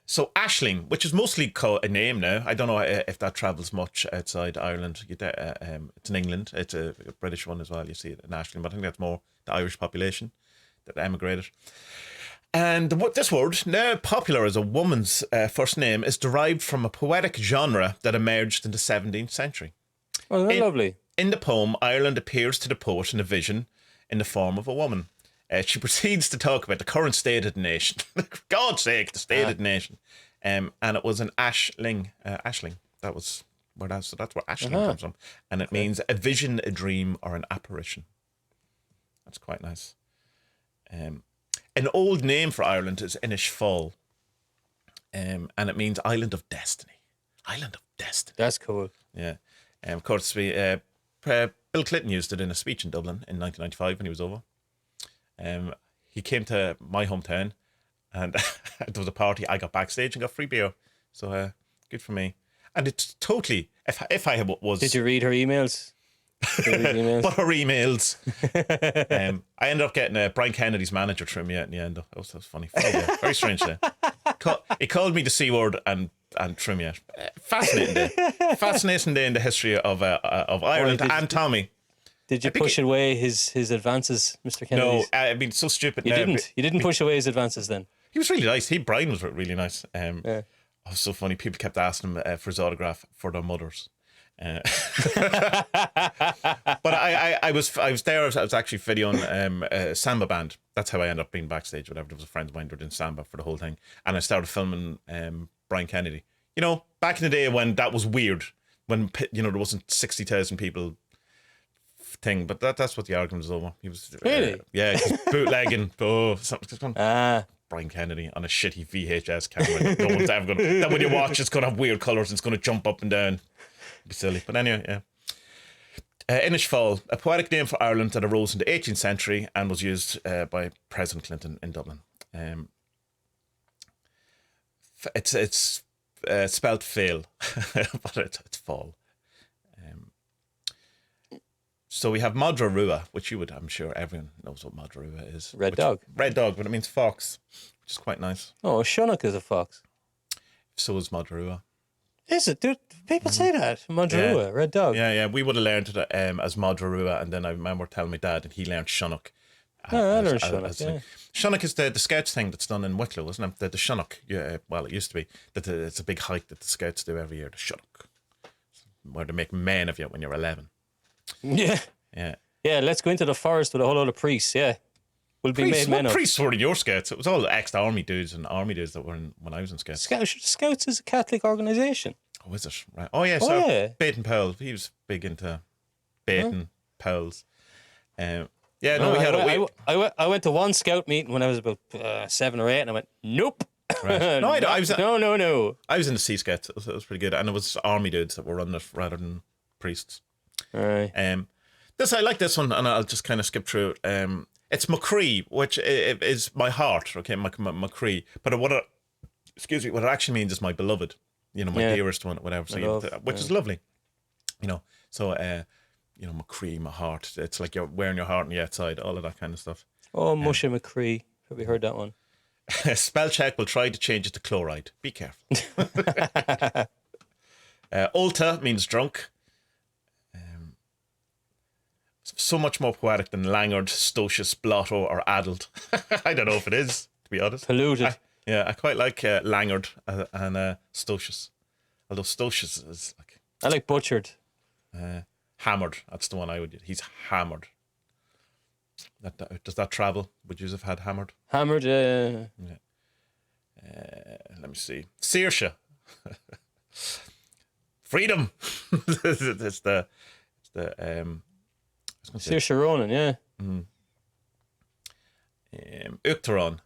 So Aisling, which is mostly called a name now. I don't know if that travels much outside Ireland. It's in England. It's a British one as well. You see it in Aisling, but I think that's more the Irish population that emigrated. And this word, now popular as a woman's first name, is derived from a poetic genre that emerged in the 17th century. Oh, that's lovely. In the poem, Ireland appears to the poet in a vision in the form of a woman. She proceeds to talk about the current state of the nation. For God's sake, the state of the nation. And it was an Aisling. Aisling. That's where Aisling comes from. And it means a vision, a dream, or an apparition. That's quite nice. An old name for Ireland is Inishfall. And it means Island of Destiny. Island of Destiny. That's cool. Yeah. Of course, Bill Clinton used it in a speech in Dublin in 1995 when he was over. He came to my hometown, and there was a party. I got backstage and got free beer, so good for me. And it's totally. If I was, did you read her emails? But her emails. I ended up getting Brian Kennedy's manager through me out in the end. That was funny. Very strange day. He called me the C word and threw me out. Fascinating day in the history of Ireland and Tommy. Did you push away his advances, Mr. Kennedy? No, I mean, so stupid. You didn't. You didn't push away his advances then. He was really nice. Brian was really nice. Yeah. It was so funny. People kept asking him for his autograph for their mothers. But I was there. I was actually videoing a samba band. That's how I ended up being backstage. Whatever. There was a friend of mine who did samba for the whole thing, and I started filming Brian Kennedy. Back in the day when that was weird, when there wasn't 60,000 people. Thing, but that's what the argument was over. He was really, he's bootlegging. Something. Brian Kennedy on a shitty VHS camera. No one's ever gonna. That when you watch, it's gonna have weird colours. And it's gonna jump up and down. It'd be silly, but anyway, yeah. Inishfall, a poetic name for Ireland that arose in the 18th century and was used by President Clinton in Dublin. It's spelled fail, but it's fall. So we have Madra Rua, which I'm sure everyone knows what Madra Rua is. Red dog, but it means fox, which is quite nice. Oh, Shonnock is a fox. So is Madra Rua. Is it? Dude, people say that. Madra Rua, red dog. Yeah. We would have learned it as Madra Rua, and then I remember telling my dad, and he learned Shonnock. I learned Shonnock. Shonnock is the Scouts thing that's done in Wicklow, isn't it? The Shonnock. Yeah, well, it used to be that it's a big hike that the Scouts do every year. The Shonnock, where they make men of you when you're 11. Yeah. Let's go into the forest with a whole lot of priests. Yeah, we'll be made men of. Priests were in your Scouts? It was all ex-army dudes and army dudes that were in when I was in Scouts. Scouts is a Catholic organisation. Oh, is it? Right. Oh yeah. So Baton Powell, he was big into Baton Powell's. I went to one Scout meeting when I was about 7 or 8, and I went, nope. Right. No, I was. No. I was in the Sea Scouts. It was pretty good, and it was army dudes that were running it rather than priests. Right. I like this one, and I'll just kind of skip through it. It's McCree, which is my heart. Okay, McCree. But what it actually means is my beloved. My dearest one, whatever. So which is lovely. So McCree, my heart. It's like you're wearing your heart on the outside. All of that kind of stuff. Oh, Musha McCree. Probably heard that one. Spell check will try to change it to chloride. Be careful. Ulta means drunk. So much more poetic than Langard, Stocious, Blotto, or Adult. I don't know if it is, to be honest. Polluted. I quite like Langard and Stocious. Although Stocious is like... I like Butchered. Hammered. That's the one I would use. He's hammered. Does that travel? Would you have had hammered? Hammered, yeah. Let me see. Saoirse. Freedom. It's the Saoirse Ronan, yeah. Uachtaráin.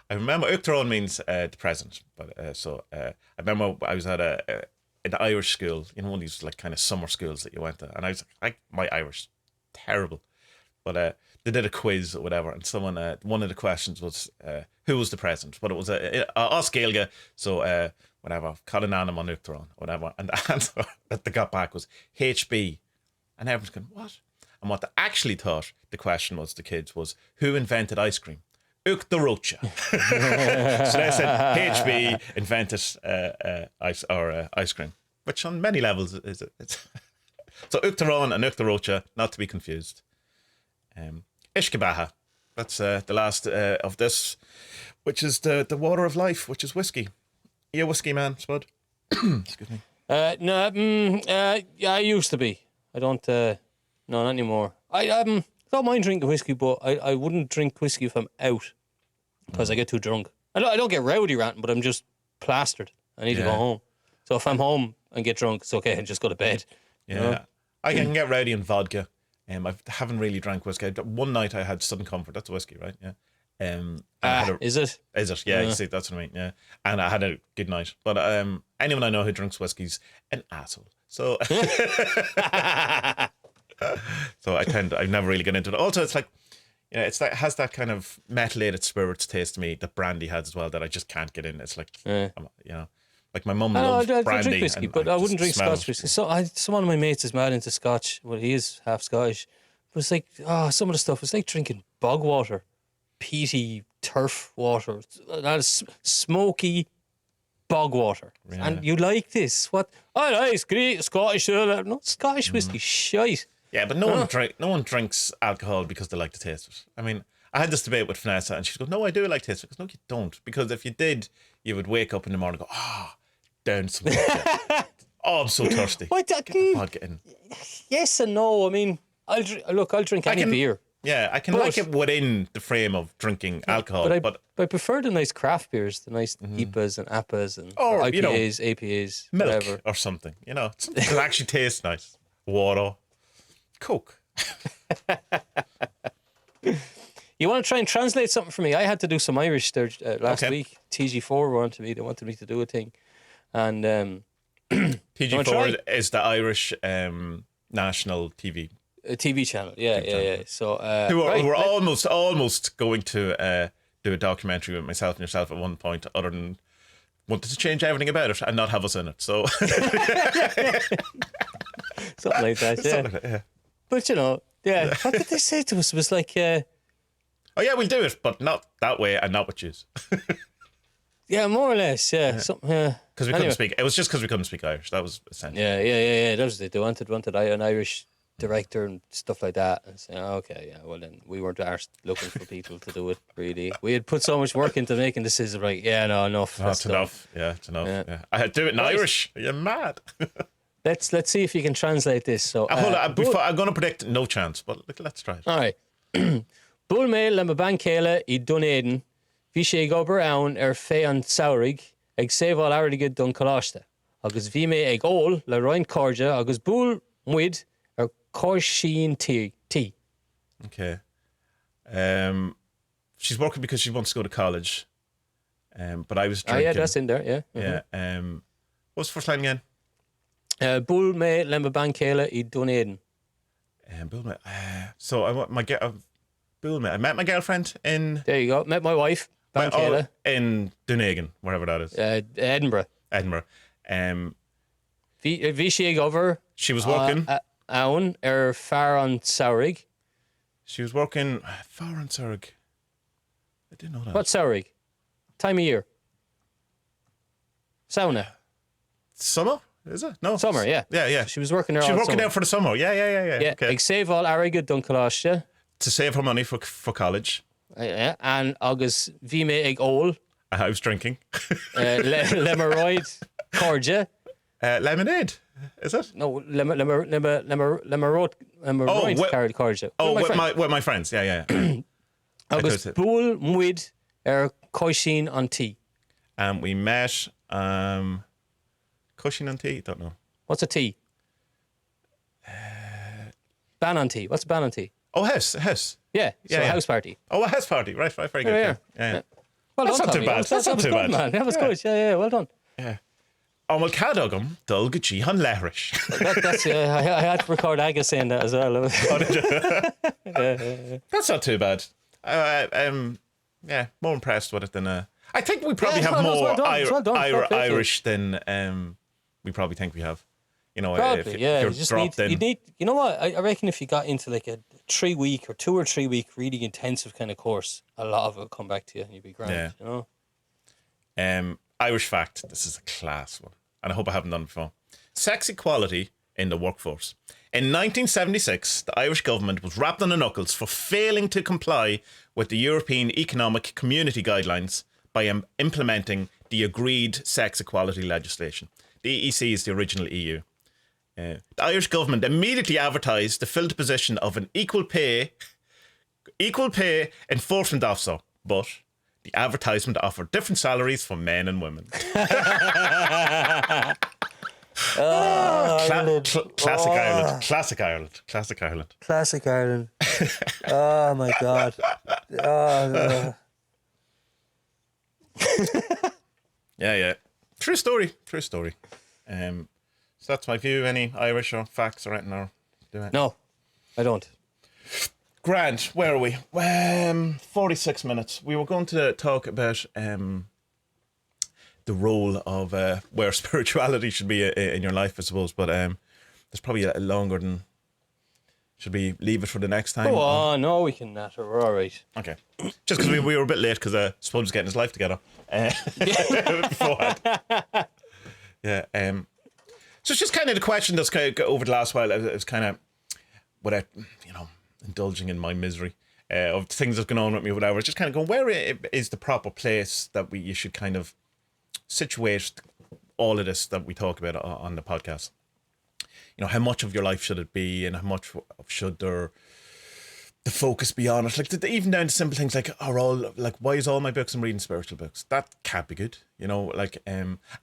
I remember Uachtaráin means the present, but I remember I was at an Irish school, you know, one of these like kind of summer schools that you went to, and I was like, my Irish, terrible, but they did a quiz or whatever, and someone one of the questions was who was the present, but it was us Gaeilge, so whatever, Colin Annam on Uachtaráin, whatever, and the answer that they got back was HB, and everyone's going, what? And what they actually thought the question was, the kids, was who invented ice cream? Uachtaráin. So they said HB invented ice cream, which on many levels is it's so Uachtaráin and Uachtaráin, not to be confused. Ishkabaha, that's the last of this, which is the water of life, which is whiskey. You a whiskey man, Spud? Excuse me. No, yeah, I used to be. I don't. No, not anymore. I don't mind drinking whiskey, but I wouldn't drink whiskey if I'm out because I get too drunk. I don't get rowdy ranting, but I'm just plastered. I need to go home. So if I'm home and get drunk, it's okay, and just go to bed. Yeah, you know? I can get rowdy on vodka. I haven't really drank whiskey. One night I had Southern Comfort. That's whiskey, right? Yeah. Is it? Is it? Yeah, you see, that's what I mean. Yeah, and I had a good night. But anyone I know who drinks whiskey's an asshole. So, so I've never really got into it. Also, it's like, you know, it's like, it has that kind of methylated spirits taste to me that brandy has as well that I just can't get in. It's like, you know, like my mum loves brandy. I drink whiskey, but I wouldn't drink Scotch whiskey. So some one of my mates is mad into Scotch. Well, he is half Scottish. But it's like, some of the stuff, it's like drinking bog water, peaty turf water. That is smoky bog water. Yeah. And you like this? What? I like Scottish. No, Scottish whiskey, shite. Yeah, but no one drinks alcohol because they like the taste of it. I mean, I had this debate with Vanessa, and she goes, "No, I do like taste of it." I goes, "No, you don't, because if you did, you would wake up in the morning and go, down some vodka. I'm so thirsty. Get the vodka in." Yes and no. I mean, I'll drink any beer. Yeah, I can like it within the frame of drinking alcohol, but I prefer the nice craft beers, the nice IPAs and APAs and IPAs, you know, APAs, milk whatever. Or something. You know, something that actually tastes nice. Water, Coke. You want to try and translate something for me? I had to do some Irish there last week. TG4 wanted me. They wanted me to do a thing, and TG4 is the Irish national TV. A TV channel, yeah. So who were almost going to do a documentary with myself and yourself at one point, other than wanted to change everything about it and not have us in it. So something like that, yeah. Something like that, yeah. But you know, yeah. What did they say to us? It was like, oh yeah, we'll do it, but not that way and not with you. Yeah, more or less, yeah. Because we couldn't speak. It was just because we couldn't speak Irish. That was essential. Yeah. That was it. They wanted an Irish director and stuff like that, and say, okay, yeah, well then we weren't arsed looking for people to do it. Really, we had put so much work into making this. Is like, enough. That's enough. Yeah, it's enough. Yeah. I had to do it in Irish. You're mad. Let's see if you can translate this. So, hold on, before I'm going to predict no chance, but let's try it. All right. Bull mail le ban céile I Dunedin, bhí sé gobar ann fé an saoirigh ag sébháil airdige don choláiste. Agus bhí mé ag ól le roinn cóide agus búl muid Corshin tea. Okay. She's working because she wants to go to college. But I was drinking. Yeah, that's in there, yeah. Yeah. What's the first line again? Bull me lemba ban céile I Dunedin. So I met my girlfriend in. There you go. Met my wife. Ban céile. In Dunedin, wherever that is. Edinburgh. Bhí sé ag over. She was working. Ann far on Saoirigh. She was working far on Saoirigh. I didn't know that. What's Saoirigh? Time of year? Sauna. Summer? Is it? No. Summer, yeah. Yeah. She was working there She was working summer. there for the summer. Yeah. Okay. Ag sébháil airige don choláiste. To save her money for college. Yeah, and agus bhí mé ag ól. I was drinking. Lemeroid cóide. Lemonade. Is it? No, lemeroid cóide. Oh, with my friends. Yeah. Agus búl muid coisín an tea. We met coisín an tea. Don't know. What's a tea? Bananty. What's a Bananty? Oh, house. Yeah, so Yeah, yeah. house party. Oh, a house party. Right, very good. Yeah. Yeah. Well That's done, not too Tommy. bad. That's not was too good, bad. man. That was good. Yeah, well done. Yeah. Oh, well, cadogum, dul gachi han lerish. That's I had to record Agus saying that as well. That's not too bad. Yeah, more impressed with it than I think we probably have more Irish than we probably think we have. You know, probably, if yeah. you're You just dropped in. you need. You know what? I reckon if you got into like a 3 week or 2 or 3 week really intensive kind of course, a lot of it will come back to you and you'll be grand. Yeah. You know. Irish fact. This is a class one, and I hope I haven't done it before. Sex equality in the workforce. In 1976, the Irish government was rapped on the knuckles for failing to comply with the European Economic Community guidelines by implementing the agreed sex equality legislation. The EEC is the original EU. The Irish government immediately advertised to fill the position of an equal pay enforcement officer, but the advertisement offered different salaries for men and women. Classic Ireland. Oh my God. Yeah. True story. So that's my view. Any Irish or facts or anything? Or do it? No, I don't. Grand. Where are we? 46 minutes. We were going to talk about the role of where spirituality should be in your life, I suppose. But there's probably a longer than. Should we leave it for the next time? Oh, no, we can natter. We're all right. Okay. Just because we were a bit late because Spud was getting his life together beforehand. Yeah. So it's just kind of the question that's kind of over the last while. It's kind of without, indulging in my misery of things that's going on with me, whatever. It's just kind of going, where is the proper place that you should kind of situate all of this that we talk about on the podcast? How much of your life should it be, and how much should the focus be on it? Like even down to simple things like, why is all my books I'm reading spiritual books? That can't be good, and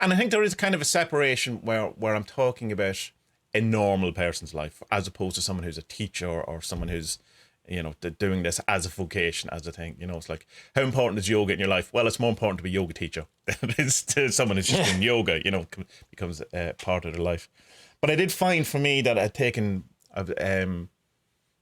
I think there is kind of a separation where I'm talking about a normal person's life as opposed to someone who's a teacher or someone who's doing this as a vocation, as a thing. It's like, how important is yoga in your life? Well, it's more important to be a yoga teacher than it is to someone who's just doing yoga. Becomes part of their life. But I did find for me that I'd taken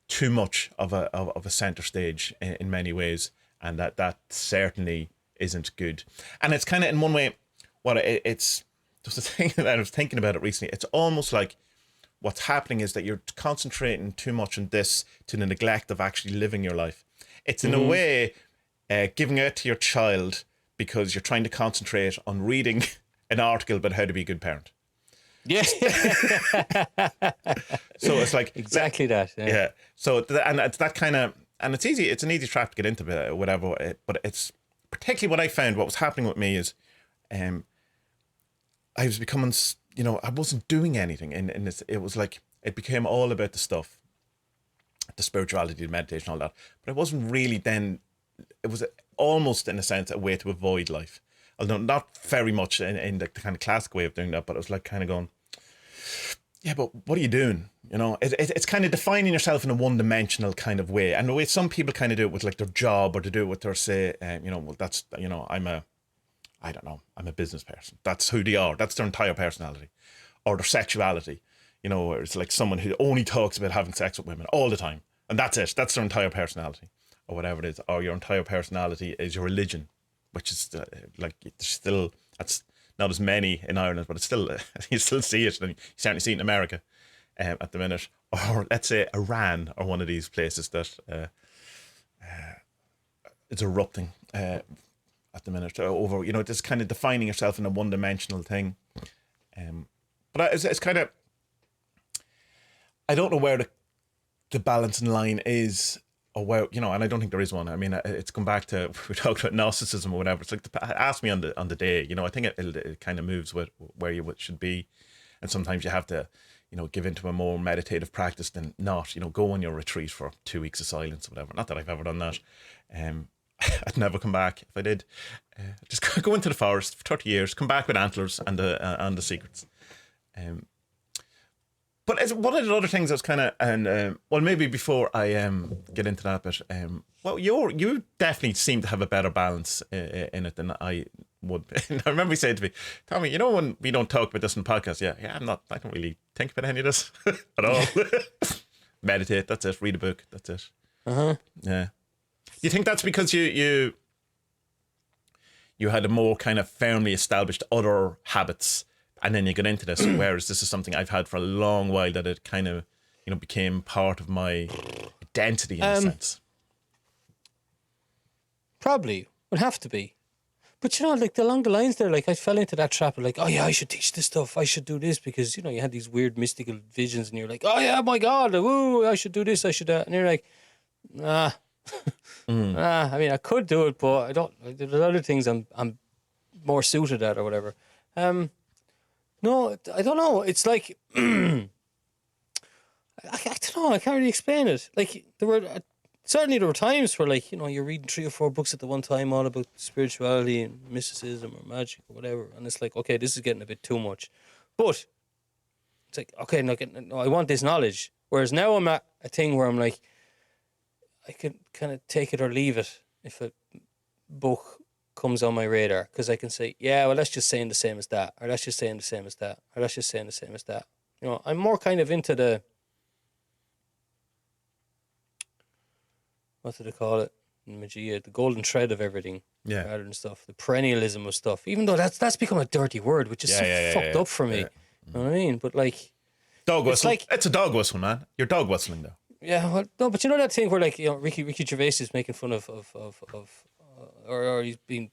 too much of a center stage in many ways, and that certainly isn't good. And it's kind of in one way, it's just the thing that I was thinking about it recently. It's almost like what's happening is that you're concentrating too much on this to the neglect of actually living your life. It's in a way giving out to your child because you're trying to concentrate on reading an article about how to be a good parent. Yeah. So it's like exactly that. Yeah. So and it's that kind of, and it's easy. It's an easy trap to get into, whatever. But it's particularly what I found. What was happening with me is, I was becoming, I wasn't doing anything, and this. It was like it became all about the stuff, the spirituality, the meditation, all that. But it wasn't really then. It was almost, in a sense, a way to avoid life. Although not very much in the kind of classic way of doing that, but it was like kind of going, yeah, but what are you doing? It's kind of defining yourself in a one-dimensional kind of way. And the way some people kind of do it with like their job, or to do it with their, say, well, that's, I'm a business person. That's who they are. That's their entire personality. Or their sexuality, where it's like someone who only talks about having sex with women all the time. And that's it. That's their entire personality, or whatever it is. Or your entire personality is your religion, which is like, there's still, that's not as many in Ireland, but it's still, you still see it, and you certainly see it in America at the minute, or let's say Iran, or one of these places that it's erupting at the minute over, just kind of defining yourself in a one-dimensional thing. But it's kind of, I don't know where the balancing line is, or where, and I don't think there is one. I mean, it's come back to, we talked about Gnosticism or whatever. It's like, ask me on the day, I think it kind of moves with where you should be. And sometimes you have to, give into a more meditative practice than not, go on your retreat for 2 weeks of silence or whatever. Not that I've ever done that. I'd never come back if I did. Just go into the forest for 30 years, come back with antlers and the secrets. But one of the other things that's kind of, and well, maybe before I get into that, but well, you definitely seem to have a better balance in it than I would. I remember you saying to me, Tommy, you know, when we don't talk about this in the podcast, I don't really think about any of this at all. Meditate, that's it. Read a book, that's it. Yeah. You think that's because you had a more kind of firmly established other habits, and then you get into this, whereas this is something I've had for a long while, that it kind of, became part of my identity in a sense. Probably would have to be, but like along the lines there, like I fell into that trap of like, oh yeah, I should teach this stuff, I should do this, because you had these weird mystical visions, and you're like, oh yeah, my God, woo, I should do this, I should that, and you're like, nah. I mean, I could do it, but I don't. There's other things I'm more suited at or whatever. No, I don't know. It's like I don't know. I can't really explain it. Like there were times where like you're reading 3 or 4 books at the one time, all about spirituality and mysticism or magic or whatever, and it's like, okay, this is getting a bit too much. But it's like, okay, no, I want this knowledge. Whereas now I'm at a thing where I'm like, I can kind of take it or leave it if a book comes on my radar, because I can say, yeah, well, that's just saying the same as that, or that's just saying the same as that, or that's just saying the same as that. I'm more kind of into the, what do they call it in Magia, the golden thread of everything, rather than stuff, the perennialism of stuff, even though that's become a dirty word, which is fucked up for me. You know what I mean? But like, dog whistle. It's a dog whistle, man. You're dog whistling though. Yeah, well, no, but that thing where like Ricky Gervais is making fun of or he's been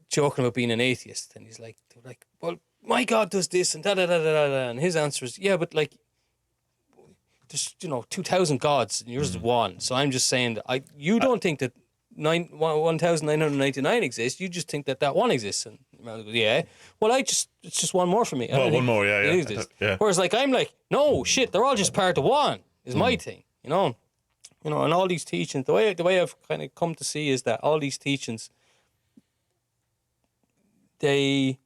joking about being an atheist, and he's like, well, my God does this and da da da da da, and his answer is, yeah, but like there's 2,000 gods and yours is one, so I'm just saying that you don't think that 1,999 exists, you just think that one exists, and yeah, well, it's just one more for me. Well, one more, yeah. Whereas like I'm like, no shit, they're all just part of one. Is my thing, and all these teachings. The way I've kind of come to see is that all these teachings, they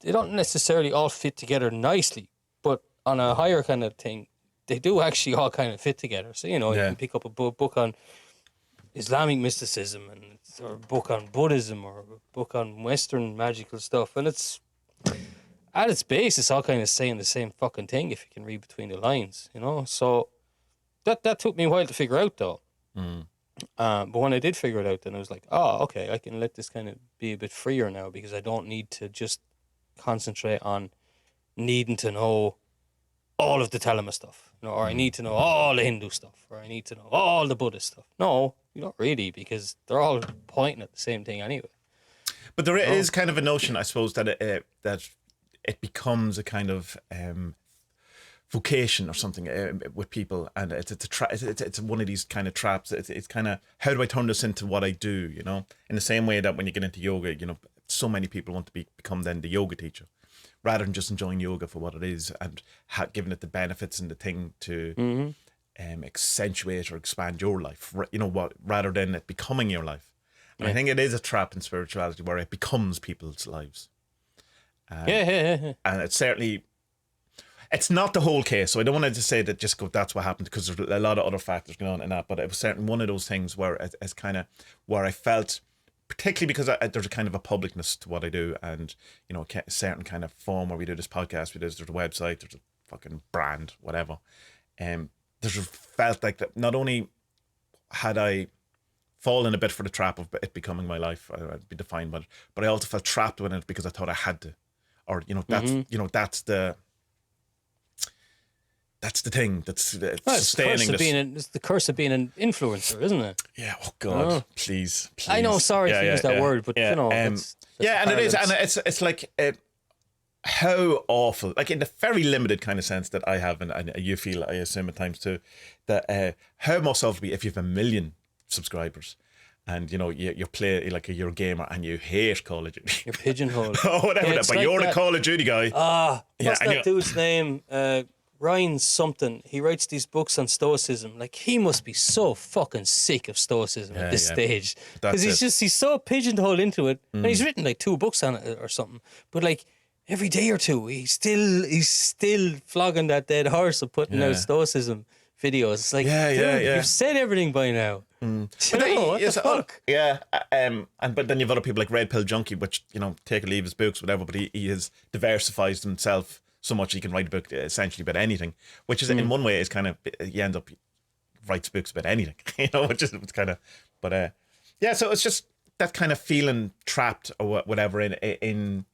don't necessarily all fit together nicely, but on a higher kind of thing, they do actually all kind of fit together. So you can pick up a book on Islamic mysticism, or a book on Buddhism, or a book on Western magical stuff, and it's. At its base, it's all kind of saying the same fucking thing if you can read between the lines, So that took me a while to figure out, though. But when I did figure it out, then I was like, oh, okay, I can let this kind of be a bit freer now, because I don't need to just concentrate on needing to know all of the Telema stuff, or I need to know all the Hindu stuff, or I need to know all the Buddhist stuff. No, you don't really, because they're all pointing at the same thing anyway. But there is kind of a notion, I suppose, that it becomes a kind of vocation or something with people, and it's one of these kind of traps. It's kind of, how do I turn this into what I do? In the same way that when you get into yoga, so many people want to become then the yoga teacher, rather than just enjoying yoga for what it is and giving it the benefits and the thing to accentuate or expand your life. Rather than it becoming your life. And I think it is a trap in spirituality where it becomes people's lives. And it's certainly, it's not the whole case. So I don't want to just say that that's what happened, because there's a lot of other factors going on in that. But it was certainly one of those things where it's kind of where I felt, particularly because there's a kind of a publicness to what I do, and a certain kind of form where we do this podcast, there's a website, there's a fucking brand, whatever. There's felt like that not only had I fallen a bit for the trap of it becoming my life, I'd be defined by it, but I also felt trapped in it because I thought I had to. Or that's the thing that's sustaining this. It's the curse of being an influencer, isn't it? Yeah. Oh God, please. I know. Sorry to use that word, but that's and it is, and it's like how awful. Like in the very limited kind of sense that I have, and you feel, I assume at times too, that how must it be if you have 1 million subscribers. And you play like you're a gamer and you hate Call of Duty. You're pigeonholed. Oh, whatever. But like you're the Call of Duty guy. What's that dude's name? Ryan something. He writes these books on Stoicism. Like, he must be so fucking sick of Stoicism at this stage, because he's so pigeonholed into it. And he's written like 2 books on it or something. But like, every day or two, he's still flogging that dead horse of putting out stoicism videos. It's like, dude, you've said everything by now. But What the fuck? But then you've other people like Red Pill Junkie, which, you know, take or leave his books, whatever, but he has diversified himself so much he can write a book essentially about anything, which is in one way is kind of, you end up writes books about anything, you know, which is kind of, but so it's just that kind of feeling trapped or whatever in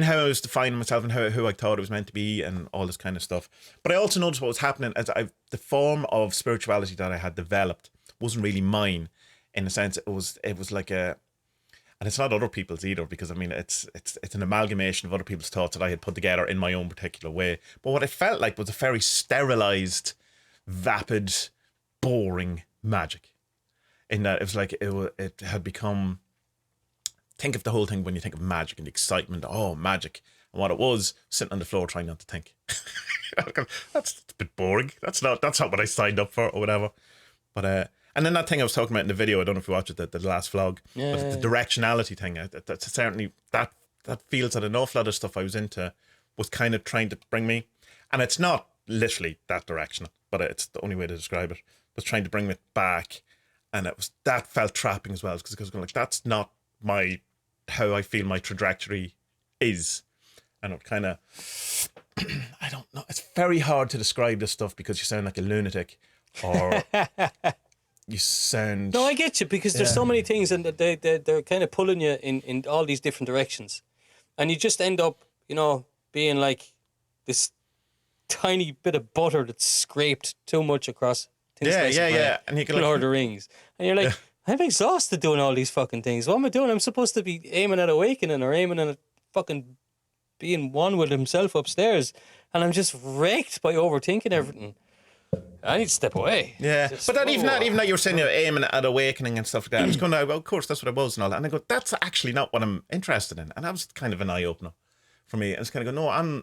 how I was defining myself and who I thought it was meant to be and all this kind of stuff. But I also noticed what was happening as the form of spirituality that I had developed wasn't really mine, in a sense. It was like and it's not other people's either, because I mean it's an amalgamation of other people's thoughts that I had put together in my own particular way. But what I felt like was a very sterilized, vapid, boring magic. In that it was like it had become. Think of the whole thing when you think of magic and the excitement. Oh, magic! And what it was, sitting on the floor trying not to think. That's a bit boring. That's not what I signed up for or whatever. But and then that thing I was talking about in the video, I don't know if you watched it, the last vlog, the directionality thing. That's certainly that feels that an awful lot of stuff I was into was kind of trying to bring me, and it's not literally that directional, but it's the only way to describe it. Was trying to bring me back, and that felt trapping as well, because I was going like, that's not how I feel my trajectory is. And it kind of, I don't know, it's very hard to describe this stuff because you sound like a lunatic, or you sound... No, I get you, because there's so many things, and they're kind of pulling you in all these different directions, and you just end up, you know, being like this tiny bit of butter that's scraped too much across thin slice of bread. And you can Lord of the Rings, and you're like, I'm exhausted doing all these fucking things. What am I doing? I'm supposed to be aiming at awakening or aiming at fucking being one with himself upstairs, and I'm just wrecked by overthinking everything. I need to step away. Yeah, but that even that you were saying you're aiming at awakening and stuff like that, I was going, well, of course that's what I was and all that, and I go, that's actually not what I'm interested in, and that was kind of an eye opener for me. I was kind of go, no,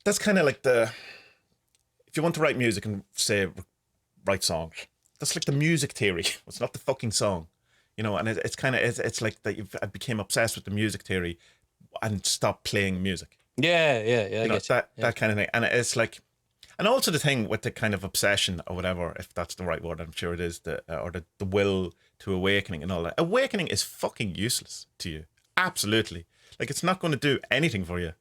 that's kind of like if you want to write music and say write songs, that's like the music theory. It's not the fucking song, you know. And it's kind of it's like that. I became obsessed with the music theory and stopped playing music. Yeah. You know, that kind of thing. And it's like, and also the thing with the kind of obsession or whatever, if that's the right word, I'm sure it is, or the will to awakening and all that. Awakening is fucking useless to you. Absolutely. Like, it's not going to do anything for you.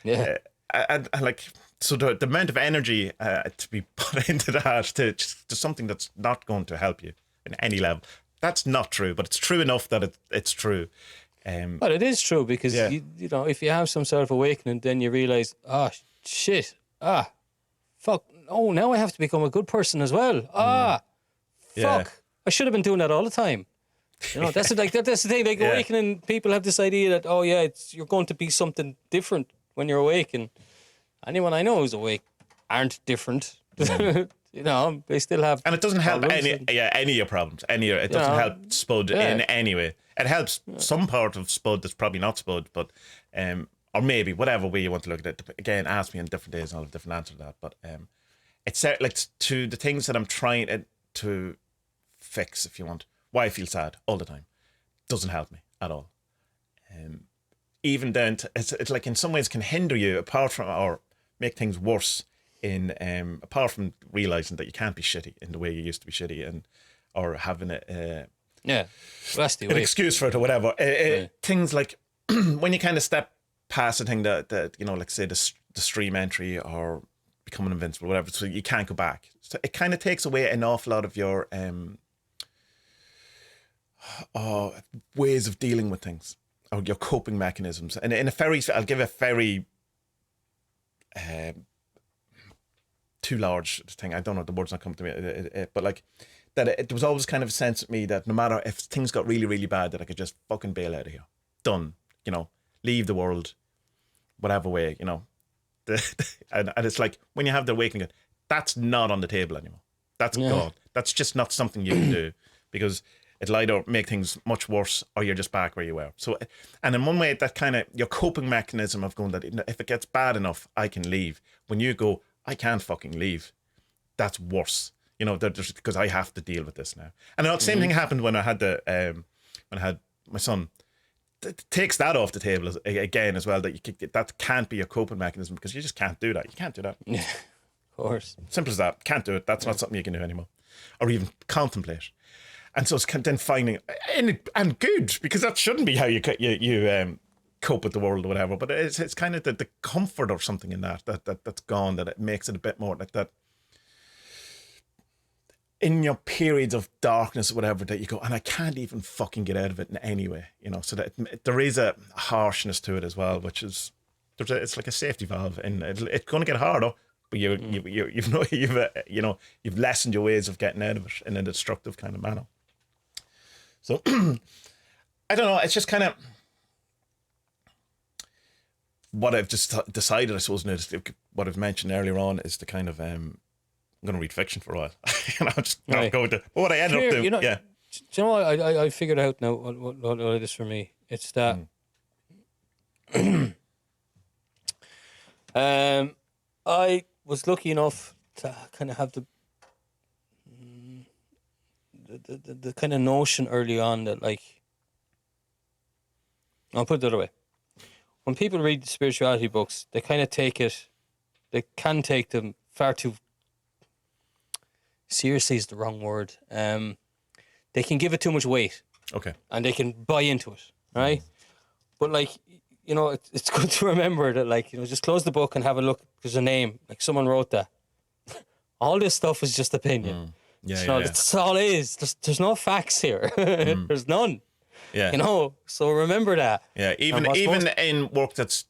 Yeah. And like, so the amount of energy to be put into that to something that's not going to help you in any level, that's not true. But it's true enough that it's true. But it is true, because you know, if you have some sort of awakening, then you realize, fuck, oh, now I have to become a good person as well. Fuck, I should have been doing that all the time. You know, that's that's the thing. Like, awakening, people have this idea that you're going to be something different when you're awake, and anyone I know who's awake aren't different. You know, they still have, and it doesn't help any of your problems. It doesn't help Spud in any way. It helps some part of Spud that's probably not Spud, but or maybe whatever way you want to look at it. Again, ask me on different days and I'll have a different answer to that. But it's like, to the things that I'm trying to fix, if you want, why I feel sad all the time, doesn't help me at all. Even then, it's like in some ways can hinder you, apart from, or make things worse, apart from realizing that you can't be shitty in the way you used to be shitty, and or having an excuse for it or whatever. Things like when you kind of step past a thing that you know, like say the stream entry or becoming invincible, whatever, so you can't go back. So it kind of takes away an awful lot of your ways of dealing with things, or your coping mechanisms. And I'll give a very too large thing. I don't know, the word's not coming to me, but like that, it was always kind of a sense of me that no matter if things got really, really bad, that I could just fucking bail out of here. Done. You know, leave the world, whatever way, you know. And it's like, when you have the awakening, that's not on the table anymore. That's gone. That's just not something you can do, because it'll either make things much worse or you're just back where you were. So, and in one way, that kind of your coping mechanism of going that if it gets bad enough, I can leave. When you go, I can't fucking leave, that's worse. You know, because I have to deal with this now. And the same thing happened when I had when I had my son. takes that off the table again as well. That can't be a coping mechanism because you just can't do that. You can't do that. Yeah, of course. Simple as that. Can't do it. That's not something you can do anymore, or even contemplate. And so it's then finding and good, because that shouldn't be how you cope with the world or whatever. But it's kind of the comfort or something in that's gone, that it makes it a bit more like that. In your periods of darkness or whatever, that you go, and I can't even fucking get out of it in any way, so that there is a harshness to it as well, which is, it's like a safety valve, and it's going to get harder, but you've lessened your ways of getting out of it in a destructive kind of manner. So I don't know, it's just kind of what I've just decided, I suppose, what I've mentioned earlier on is the kind of I'm going to read fiction for a while. Just not go to what I ended up doing. Yeah. Do you know what I figured out now? What it is for me? It's that I was lucky enough to kind of have the kind of notion early on that, like, I'll put it the other way. When people read spirituality books, they kind of they can take them far too seriously is the wrong word. They can give it too much weight. Okay. And they can buy into it, right? But, like, it's good to remember that, like, just close the book and have a look. There's a name, like someone wrote that. All this stuff is just opinion. That's all it is. There's no facts here. There's none. Yeah. So remember that. Yeah, even in work that's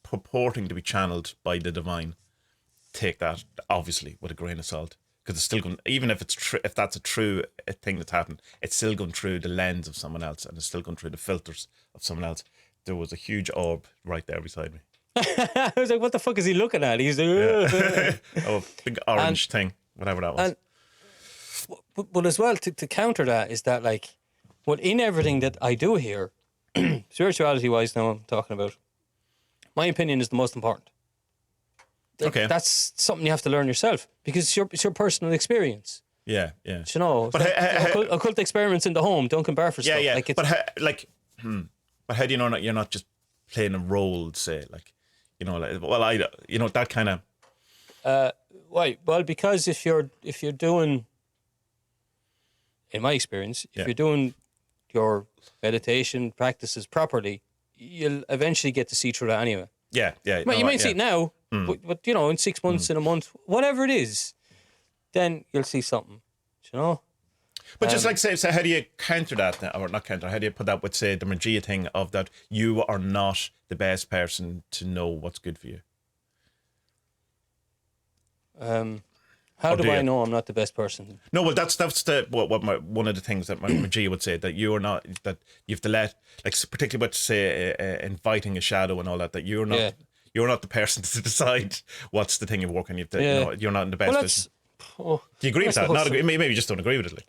purporting to be channeled by the divine, take that obviously with a grain of salt, because it's still going, even if if that's a true thing that's happened, it's still going through the lens of someone else, and it's still going through the filters of someone else. There was a huge orb right there beside me. I was like, what the fuck is he looking at? He's like, oh, big orange thing, whatever that was. But as well, to counter that is that, like, in everything that I do here, spirituality wise, now I'm talking about, my opinion is the most important. Okay. That's something you have to learn yourself, because it's your personal experience. Yeah, yeah. But occult experiments in the home don't compare for stuff. Yeah. Like, but how do you know that you're not just playing a role, say, like, that kind of. Why? Well, because if you're doing, in my experience, if you're doing your meditation practices properly, you'll eventually get to see through that anyway. Yeah. You might see it now, but in 6 months, in a month, whatever it is, then you'll see something, But just like, say, how do you counter that, or not counter, how do you put that with, say, the Magia thing of that you are not the best person to know what's good for you? How do I know I'm not the best person? No, well, that's one of the things that my Magia would say, that you are not, that you have to let, like, particularly with, say, inviting a shadow and all that you're not. You're not the person to decide what's the thing you work on. You have to, you're not in the best position. Do you agree with that? Not agree. Maybe you just don't agree with it, like.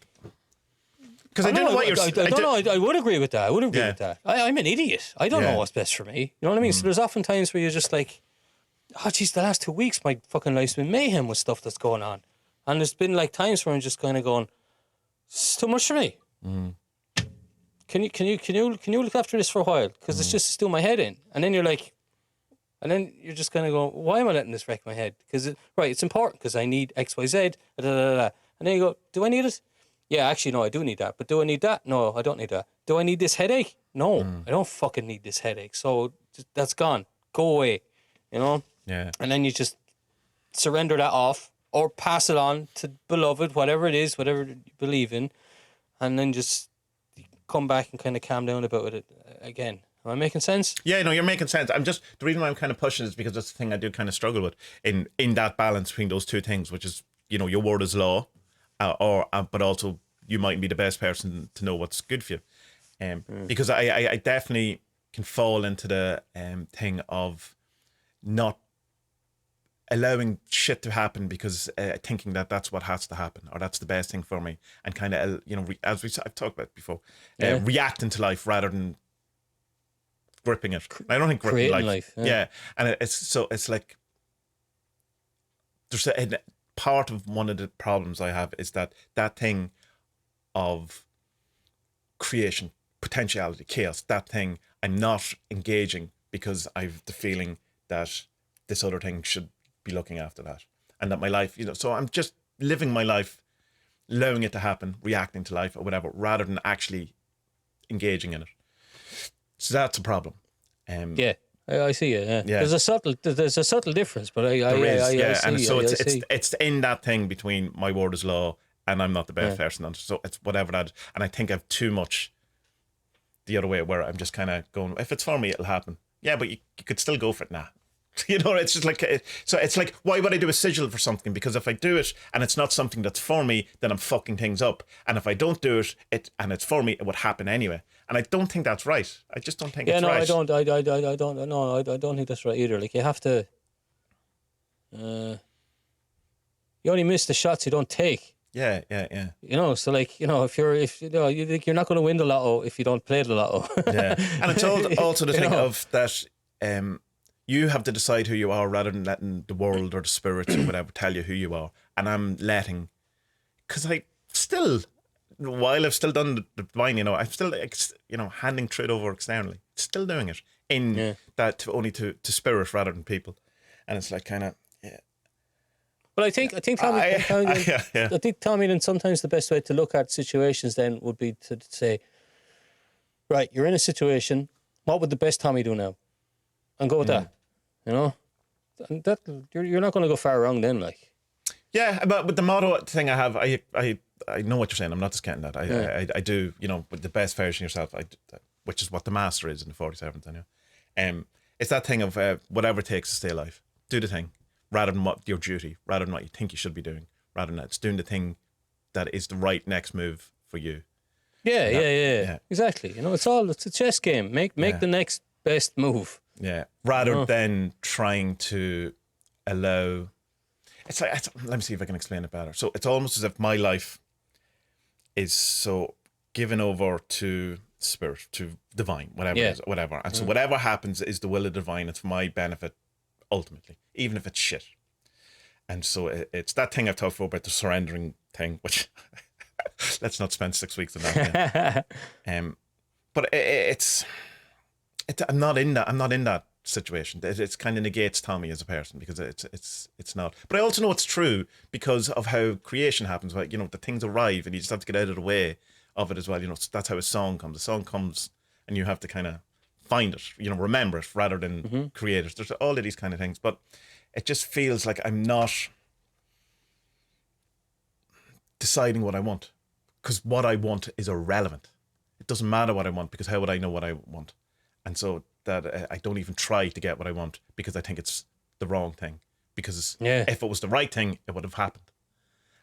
Because I don't know what you're. I don't know. I would agree with that. I would agree with that. I'm an idiot. I don't know what's best for me. You know what I mean? So there's often times where you're just like, oh, geez, the last 2 weeks, my fucking life's been mayhem with stuff that's going on, and there's been like times where I'm just kind of going, it's too much for me. Can you look after this for a while? Because it's doing my head in, and then you're like. And then you're just kind of going, why am I letting this wreck my head? Because, it's important because I need X, Y, Z, da, da, da, da. And then you go, do I need it? Yeah, actually, no, I do need that. But do I need that? No, I don't need that. Do I need this headache? No, I don't fucking need this headache. So that's gone. Go away, Yeah. And then you just surrender that off or pass it on to beloved, whatever it is, whatever you believe in. And then just come back and kind of calm down about it again. Am I making sense? Yeah, no, you're making sense. The reason why I'm kind of pushing is because that's the thing I do kind of struggle with in that balance between those two things, which is, your word is law, but also you mightn't be the best person to know what's good for you. Because I definitely can fall into the thing of not allowing shit to happen because thinking that that's what has to happen or that's the best thing for me, and kind of, as I've talked about before, reacting to life rather than gripping it. I don't think gripping life. Yeah. And it's like there's a part of one of the problems I have is that thing of creation potentiality, chaos, that thing, I'm not engaging because I've the feeling that this other thing should be looking after that, and that my life, so I'm just living my life, allowing it to happen, reacting to life or whatever, rather than actually engaging in it. So that's a problem. Yeah, I see it. Yeah. There's a subtle difference, but I see, and so I see. it's in that thing between my word is law and I'm not the best person, and so it's whatever that. And I think I've too much the other way, where I'm just kind of going, if it's for me, it'll happen. Yeah, but you could still go for it now. It's just like, so it's like, why would I do a sigil for something? Because if I do it and it's not something that's for me, then I'm fucking things up. And if I don't do it, and it's for me, it would happen anyway. And I don't think that's right. I just don't think it's right. I don't think that's right either. Like, you have to, you only miss the shots you don't take. Yeah. So like, if you're not going to win the lotto if you don't play the lotto. Yeah, and it's also the thing of that, you have to decide who you are rather than letting the world or the spirits or whatever tell you who you are. And I'm letting, because I still, while I've still done the divine, I'm still, handing truth over externally, still doing it in that only to spirit rather than people. And it's like kind of, yeah. But I think Tommy, then sometimes the best way to look at situations then would be to say, right, you're in a situation, what would the best Tommy do now? And go with that, and that you're not going to go far wrong then, like. Yeah, but with the motto thing I have, I know what you're saying. I'm not discounting that. I do, with the best version of yourself, which is what the master is in the 47th, anyway. It's that thing of whatever it takes to stay alive. Do the thing. Rather than what your duty, rather than what you think you should be doing, rather than it's doing the thing that is the right next move for you. Yeah. Exactly. It's a chess game. Make the next best move. Yeah. Rather than trying to allow. It's like, let me see if I can explain it better. So it's almost as if my life is so given over to spirit, to divine, whatever it is, whatever. And so whatever happens is the will of divine. It's for my benefit. Ultimately, even if it's shit. And so it's that thing I've talked about, the surrendering thing, which let's not spend 6 weeks on that. But it's I'm not in that situation. It kind of negates Tommy as a person, because it's not. But I also know it's true because of how creation happens. Like, the things arrive and you just have to get out of the way of it as well. That's how a song comes. A song comes and you have to kind of find it, remember it rather than create it. There's all of these kind of things, but it just feels like I'm not deciding what I want, because what I want is irrelevant. It doesn't matter what I want, because how would I know what I want? And so that I don't even try to get what I want, because I think it's the wrong thing, because if it was the right thing, it would have happened.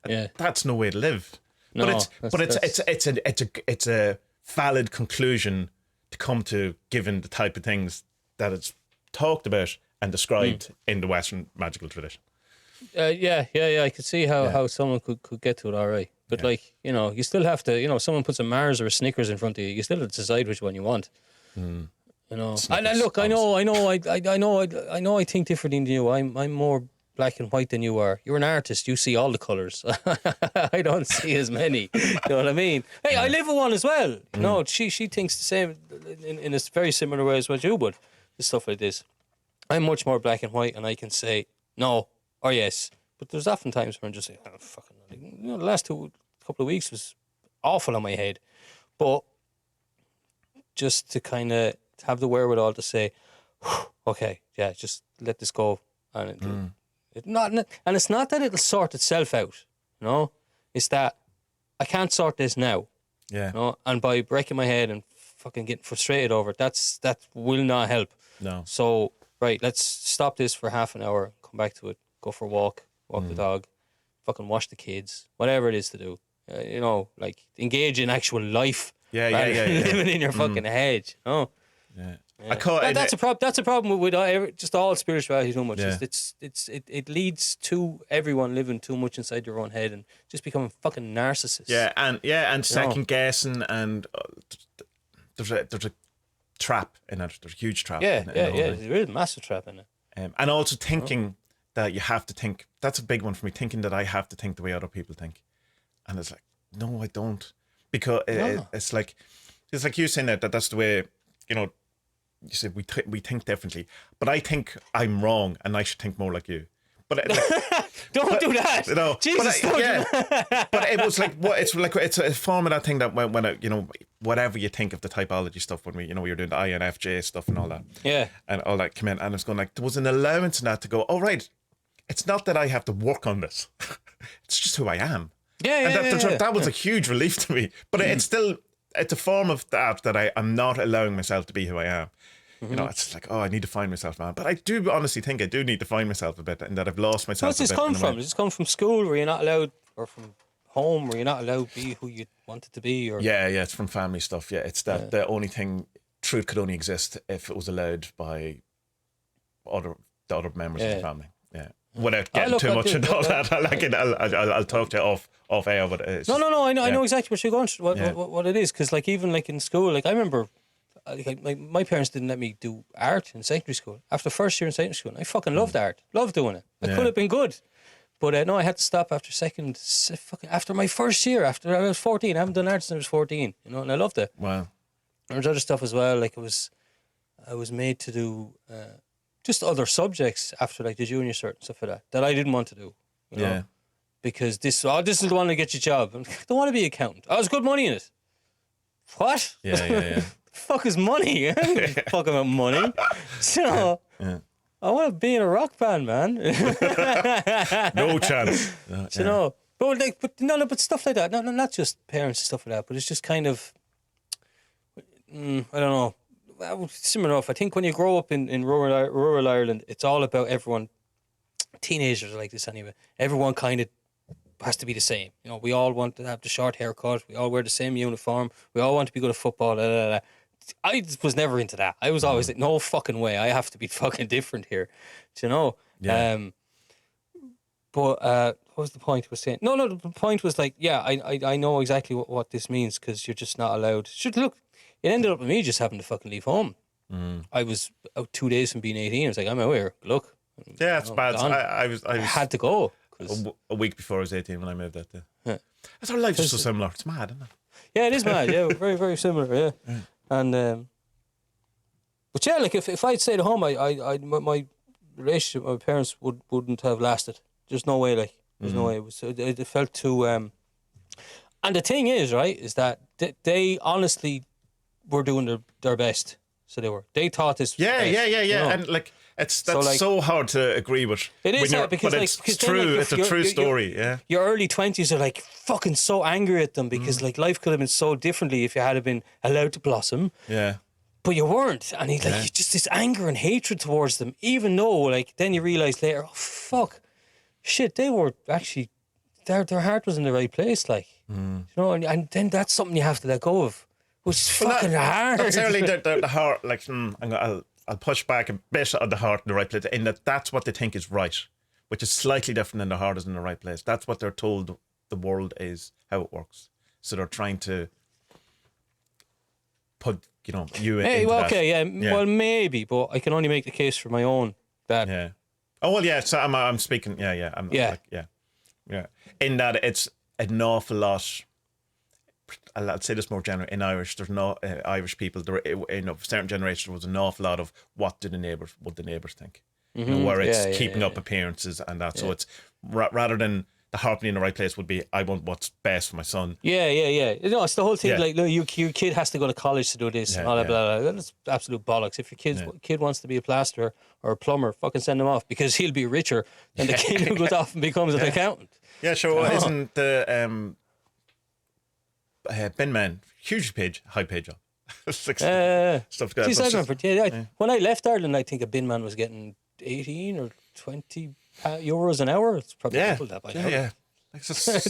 And that's no way to live. No, it's a valid conclusion to come to, given the type of things that it's talked about and described in the Western magical tradition. I could see how someone could get to it, all right. But you still have to, if someone puts a Mars or a Snickers in front of you, you still have to decide which one you want. And look, I know I think differently than you. I'm more black and white than you are. You're an artist. You see all the colours. I don't see as many. You know what I mean? Hey, I live with one as well. No, she thinks the same in a very similar way as what you would. Stuff like this. I'm much more black and white, and I can say no or yes. But there's often times where I'm just like, the last couple of weeks was awful on my head. But just to kind of have the wherewithal to say, okay, just let this go, and it's not that it'll sort itself out. It's that I can't sort this now. Yeah. And by breaking my head and fucking getting frustrated over it, that will not help. No. So right, let's stop this for half an hour, come back to it, go for a walk the dog, fucking wash the kids, whatever it is to do. Like engage in actual life. Living in your fucking head. Yeah. That's a problem with just all spirituality too much. Yeah. It leads to everyone living too much inside their own head and just becoming fucking narcissists. And second guessing, and there's a trap in it. There's a huge trap. There's a real massive trap in it. And also thinking that you have to think. That's a big one for me. Thinking that I have to think the way other people think, and it's like, no, I don't, because it's like It's like you saying that's the way, you know, you said we think differently. But I think I'm wrong and I should think more like you. But don't do that. You know, Jesus, don't do that. But it was like it's a form of that thing that when you know, whatever you think of the typology stuff when we were doing the INFJ stuff and all that. Yeah. And all that came in and it's going like there was an allowance in that to go, oh right, it's not that I have to work on this. It's just who I am. That was a huge relief to me. But it's a form of that I'm not allowing myself to be who I am. You know, it's like, oh, I need to find myself, man. But I do honestly think I do need to find myself a bit, and that I've lost myself. What's this come from? Does this come from school where you're not allowed, or from home where you're not allowed to be who you wanted to be? Or yeah, it's from family stuff. Yeah, it's that the only thing, truth could only exist if it was allowed by the other members of the family. Yeah, without getting too much into all that. I'll talk to you off air. But it's no. I know exactly what you're going through, what it is, because like even like in school, like I remember. Like my parents didn't let me do art in secondary school. After the first year in secondary school, I fucking loved art, loved doing it. I could have been good, but no, I had to stop after my first year. After I was 14, I haven't done art since I was 14. You know, and I loved it. Wow. There's other stuff as well. Like I was made to do just other subjects after like the junior cert and stuff like that I didn't want to do. You know? Because this is the one that gets you a job. I don't want to be an accountant. Oh, there's good money in it. What? Yeah. Fuck is money? I don't give a fuck about money. So, I want to be in a rock band, man. No chance. You know, but stuff like that. No, not just parents and stuff like that. But it's just kind of, I don't know. Well, similar enough. I think when you grow up in rural Ireland, it's all about everyone. Teenagers are like this anyway. Everyone kind of has to be the same. You know, we all want to have the short haircut. We all wear the same uniform. We all want to be good at football. I was never into that. I was always like, no fucking way. I have to be fucking different here. Do you know? Yeah. But what was the point I was saying? No, the point was like, yeah, I know exactly what this means because you're just not allowed. Look, it ended up with me just having to fucking leave home. I was out 2 days from being 18. I was like, I'm out here. Look. Yeah, it's bad. I had to go. A week before I was 18 when I moved out there. Yeah. That's our lives are so similar. It's mad, isn't it? Yeah, it is mad. Yeah, very, very similar. Yeah. And but yeah, like if I'd stayed at home, my relationship with my parents wouldn't have lasted. There's no way. Like there's no way. It felt too. And the thing is, right, is that they honestly were doing their best. So they thought this. Yeah. You know? And like that's so hard to agree with. It is hard because it's true. It's a true story. Yeah. Your early 20s are like fucking so angry at them because like life could have been so differently if you had been allowed to blossom. Yeah. But you weren't, and just this anger and hatred towards them. Even though, like, then you realise later, oh fuck, shit, they were actually their heart was in the right place, like you know, and then that's something you have to let go of, which is fucking hard. That's early the heart, like I'll push back a bit on the heart in the right place, in that's what they think is right, which is slightly different than the heart is in the right place. That's what they're told the world is, how it works. So they're trying to put, you hey, into well, that. okay, yeah, well, maybe, but I can only make the case for my own that. Yeah. Oh well, yeah. So I'm speaking. Yeah. Yeah. In that it's an awful lot. I'd say this more general in Irish. There's no Irish people. There, in a certain generation, there was an awful lot of what the neighbours think. Where it's keeping up appearances and that. So it's rather than the heart being in the right place would be, I want what's best for my son. Yeah. You know, it's the whole thing. Like, look, your kid has to go to college to do this and all that. Blah, blah. That's absolute bollocks. If your kid wants to be a plasterer or a plumber, fucking send him off because he'll be richer than the kid who goes off and becomes an accountant. Yeah, sure. Isn't the bin man high paid job? Stuff like that. Geez, I remember. When I left Ireland, I think a bin man was getting 18 or 20 euros an hour. It's probably double that by now. Yeah.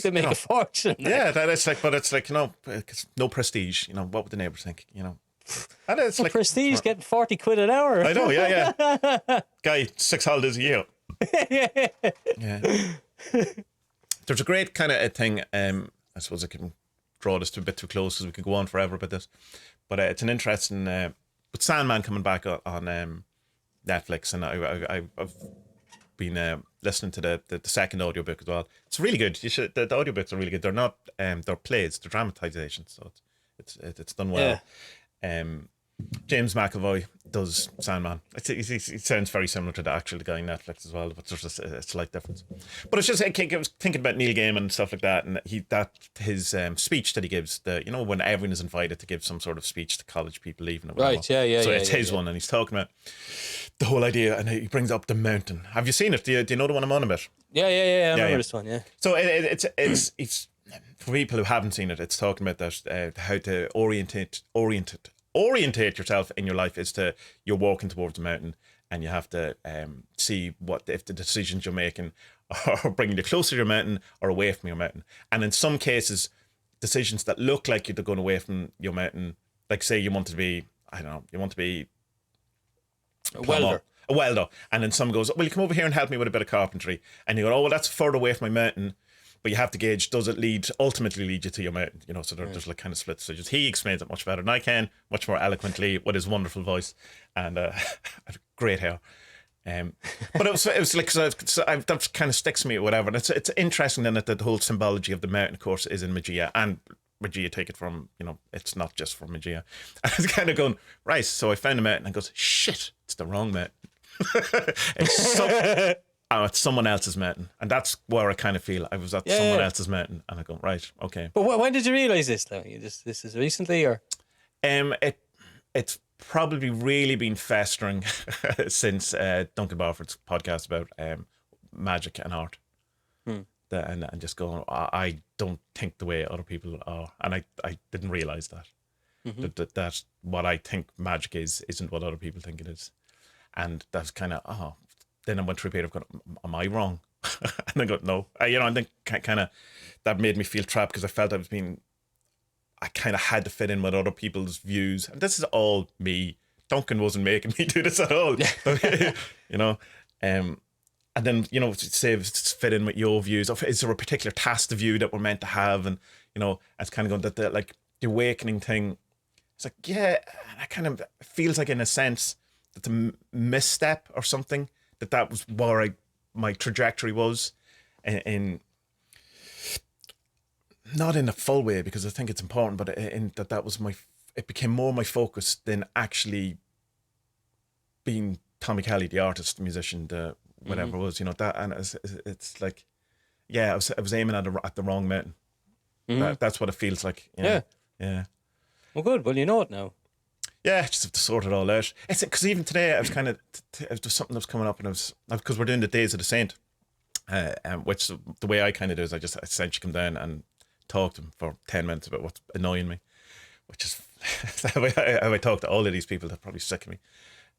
They make a fortune. Yeah, that is like, but it's like, it's no prestige. What would the neighbours think? And it's like prestige getting 40 quid an hour. I know, yeah. Guy, 6 holidays a year. Yeah. There's a great kind of a thing. I suppose I can draw this to a bit too close because we could go on forever about this. But it's an interesting. But Sandman coming back on Netflix, and I've been listening to the second audiobook as well. It's really good. You should. The audiobooks are really good. They're not. They're plays. They're dramatizations. So It's done well. James McAvoy does Sandman. It sounds very similar to the actual guy on Netflix as well, but there's just a slight difference. But it's just I was thinking about Neil Gaiman and stuff like that, and his speech that he gives, when everyone is invited to give some sort of speech to college people leaving. Right, So it's his one, and he's talking about the whole idea, and he brings up the mountain. Have you seen it? Do you know the one I'm on about? Yeah. I remember this one. Yeah. So it's for people who haven't seen it. It's talking about that how to orientate yourself in your life is you're walking towards a mountain, and you have to see if the decisions you're making are bringing you closer to your mountain or away from your mountain. And in some cases, decisions that look like you're going away from your mountain, like say you want to be A welder. A welder. And then someone goes, well, you come over here and help me with a bit of carpentry. And you go, oh, well, that's further away from my mountain. But you have to gauge, does it ultimately lead you to your mountain? So there's like kind of split decisions. He explains it much better than I can, much more eloquently with his wonderful voice and great hair. But it was like, that kind of sticks to me or whatever. And it's interesting then that the whole symbology of the mountain, of course, is in Magia, and Magia take it from, it's not just from Magia. And I was kind of going, right, so I found a mountain and goes, shit, it's the wrong mountain. It's someone else's mountain, and that's where I kind of feel I was at someone else's mountain, and I go, right, okay. But when did you realise this? Though this is recently, or it's probably really been festering since Duncan Barford's podcast about magic and art, and just going, I don't think the way other people are, and I didn't realise that. That what I think magic isn't what other people think it is, and that's kind of Then I went through a period of going, am I wrong? And I go, no. And then kind of that made me feel trapped because I felt I kind of had to fit in with other people's views. And this is all me. Duncan wasn't making me do this at all. And then, say fit in with your views. Or is there a particular TaSTA view that we're meant to have? And, it's kind of going that like the awakening thing. It's like, yeah, and I kind of, it feels like in a sense that the misstep or something, that was where my trajectory was, in not in a full way because I think it's important, but in that was it became more my focus than actually being Tommy Kelly, the artist, the musician, the whatever it was, that, and it's like, I was aiming at the wrong mountain. That's what it feels like. Yeah. Well, good. Well, you know it now. Yeah, just have to sort it all out. It's because even today I was kind of there's something that was coming up, and because we're doing the Days of the Saint, which the way I kind of do is I essentially come down and talk to them for 10 minutes about what's annoying me, which is how I talk to all of these people that are probably sick of me,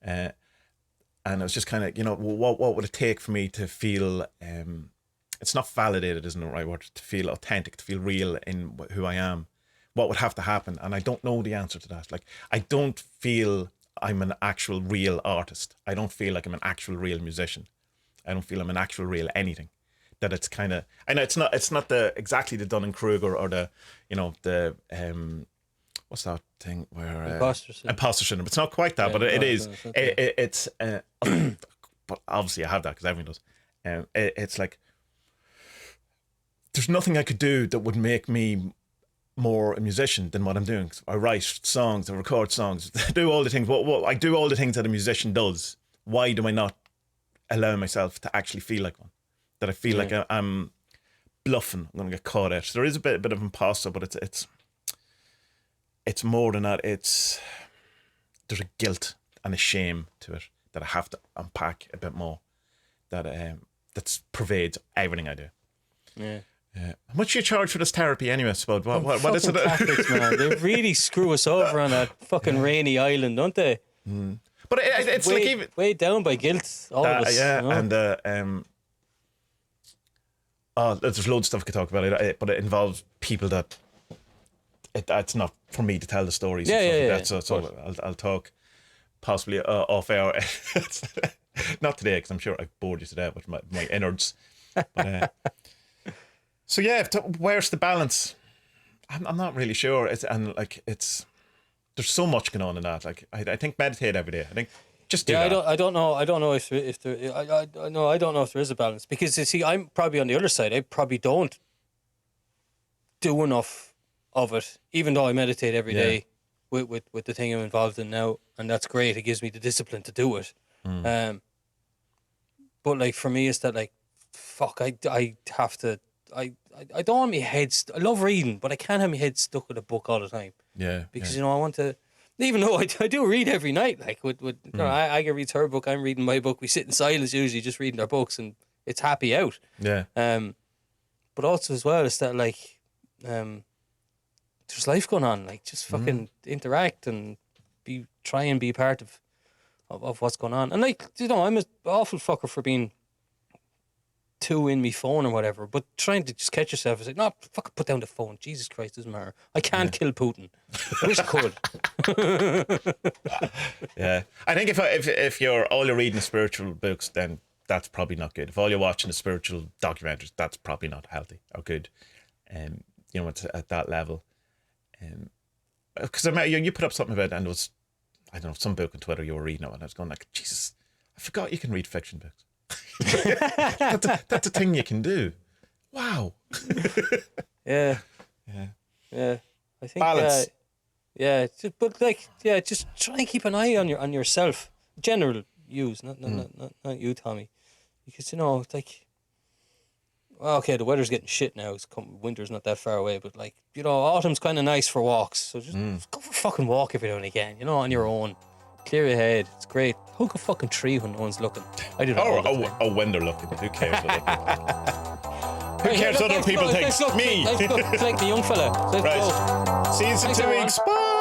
and it was just kind of what would it take for me to feel it's not validated, isn't the right word, to feel authentic, to feel real in who I am. What would have to happen? And I don't know the answer to that. Like, I don't feel I'm an actual real artist. I don't feel like I'm an actual real musician. I don't feel I'm an actual real anything. That it's kind of, I know it's not exactly the Dunning-Kruger or the what's that thing where imposter syndrome. It's not quite that, but it is. It's but obviously I have that because everyone does. It's like there's nothing I could do that would make me more a musician than what I'm doing. I write songs, I record songs, I do all the things. I do all the things that a musician does. Why do I not allow myself to actually feel like one? That I feel like I'm bluffing. I'm going to get caught out. There is a bit of imposter, but it's more than that. There's a guilt and a shame to it that I have to unpack a bit more. That pervades everything I do. Yeah. How much do you charge for this therapy anyway, Spud? What is it? Catholics, man. They really screw us over on that fucking rainy island, don't they? But it's way, like even weighed down by guilt, all of us. Yeah, you know? and there's loads of stuff I could talk about it, but it involves people that it's not for me to tell the stories. Yeah. So I'll talk possibly off air. Not today, because I'm sure I bored you to death with my innards. But, so yeah, where's the balance? I'm not really sure. There's so much going on in that. Like I think meditate every day. I think just do that. I don't know if there I don't know if there is a balance, because you see, I'm probably on the other side. I probably don't do enough of it, even though I meditate every Yeah. day with the thing I'm involved in now, and that's great. It gives me the discipline to do it. But like for me, it's that like, fuck, I have to. I don't want my head. I love reading, but I can't have my head stuck with a book all the time. Yeah. Because you know I want to. Even though I do read every night, like with you know, I get reads her book, I'm reading my book. We sit in silence usually, just reading our books, and it's happy out. Yeah. But also as well, it's that like, there's life going on. Like just fucking interact and try and be part of what's going on. And like, you know, I'm an awful fucker for being too in me phone or whatever, but trying to just catch yourself. It's like, no, fucking put down the phone. Jesus Christ, doesn't matter. I can't kill Putin. I wish I could. Yeah, I think if you're all you're reading is spiritual books, then that's probably not good. If all you're watching is spiritual documentaries, that's probably not healthy or good. You know, it's at that level. Because you put up something about it, and it was, I don't know, some book on Twitter you were reading it, and I was going like, Jesus, I forgot you can read fiction books. That's a thing you can do. Wow. Yeah. I think balance. Just try and keep an eye on yourself. General use, not you, Tommy, because you know, like, well, okay, the weather's getting shit now. Winter's not that far away, but like, you know, autumn's kind of nice for walks. So just go for a fucking walk every now and again. You know, on your own. Clear your head. It's great. Hug a fucking tree when no one's looking. I do that all the time. Oh, when they're looking. Who cares? Who cares what other people think? Me. Let's go collect the young fella. Let's go. See you in 2 weeks. Bye.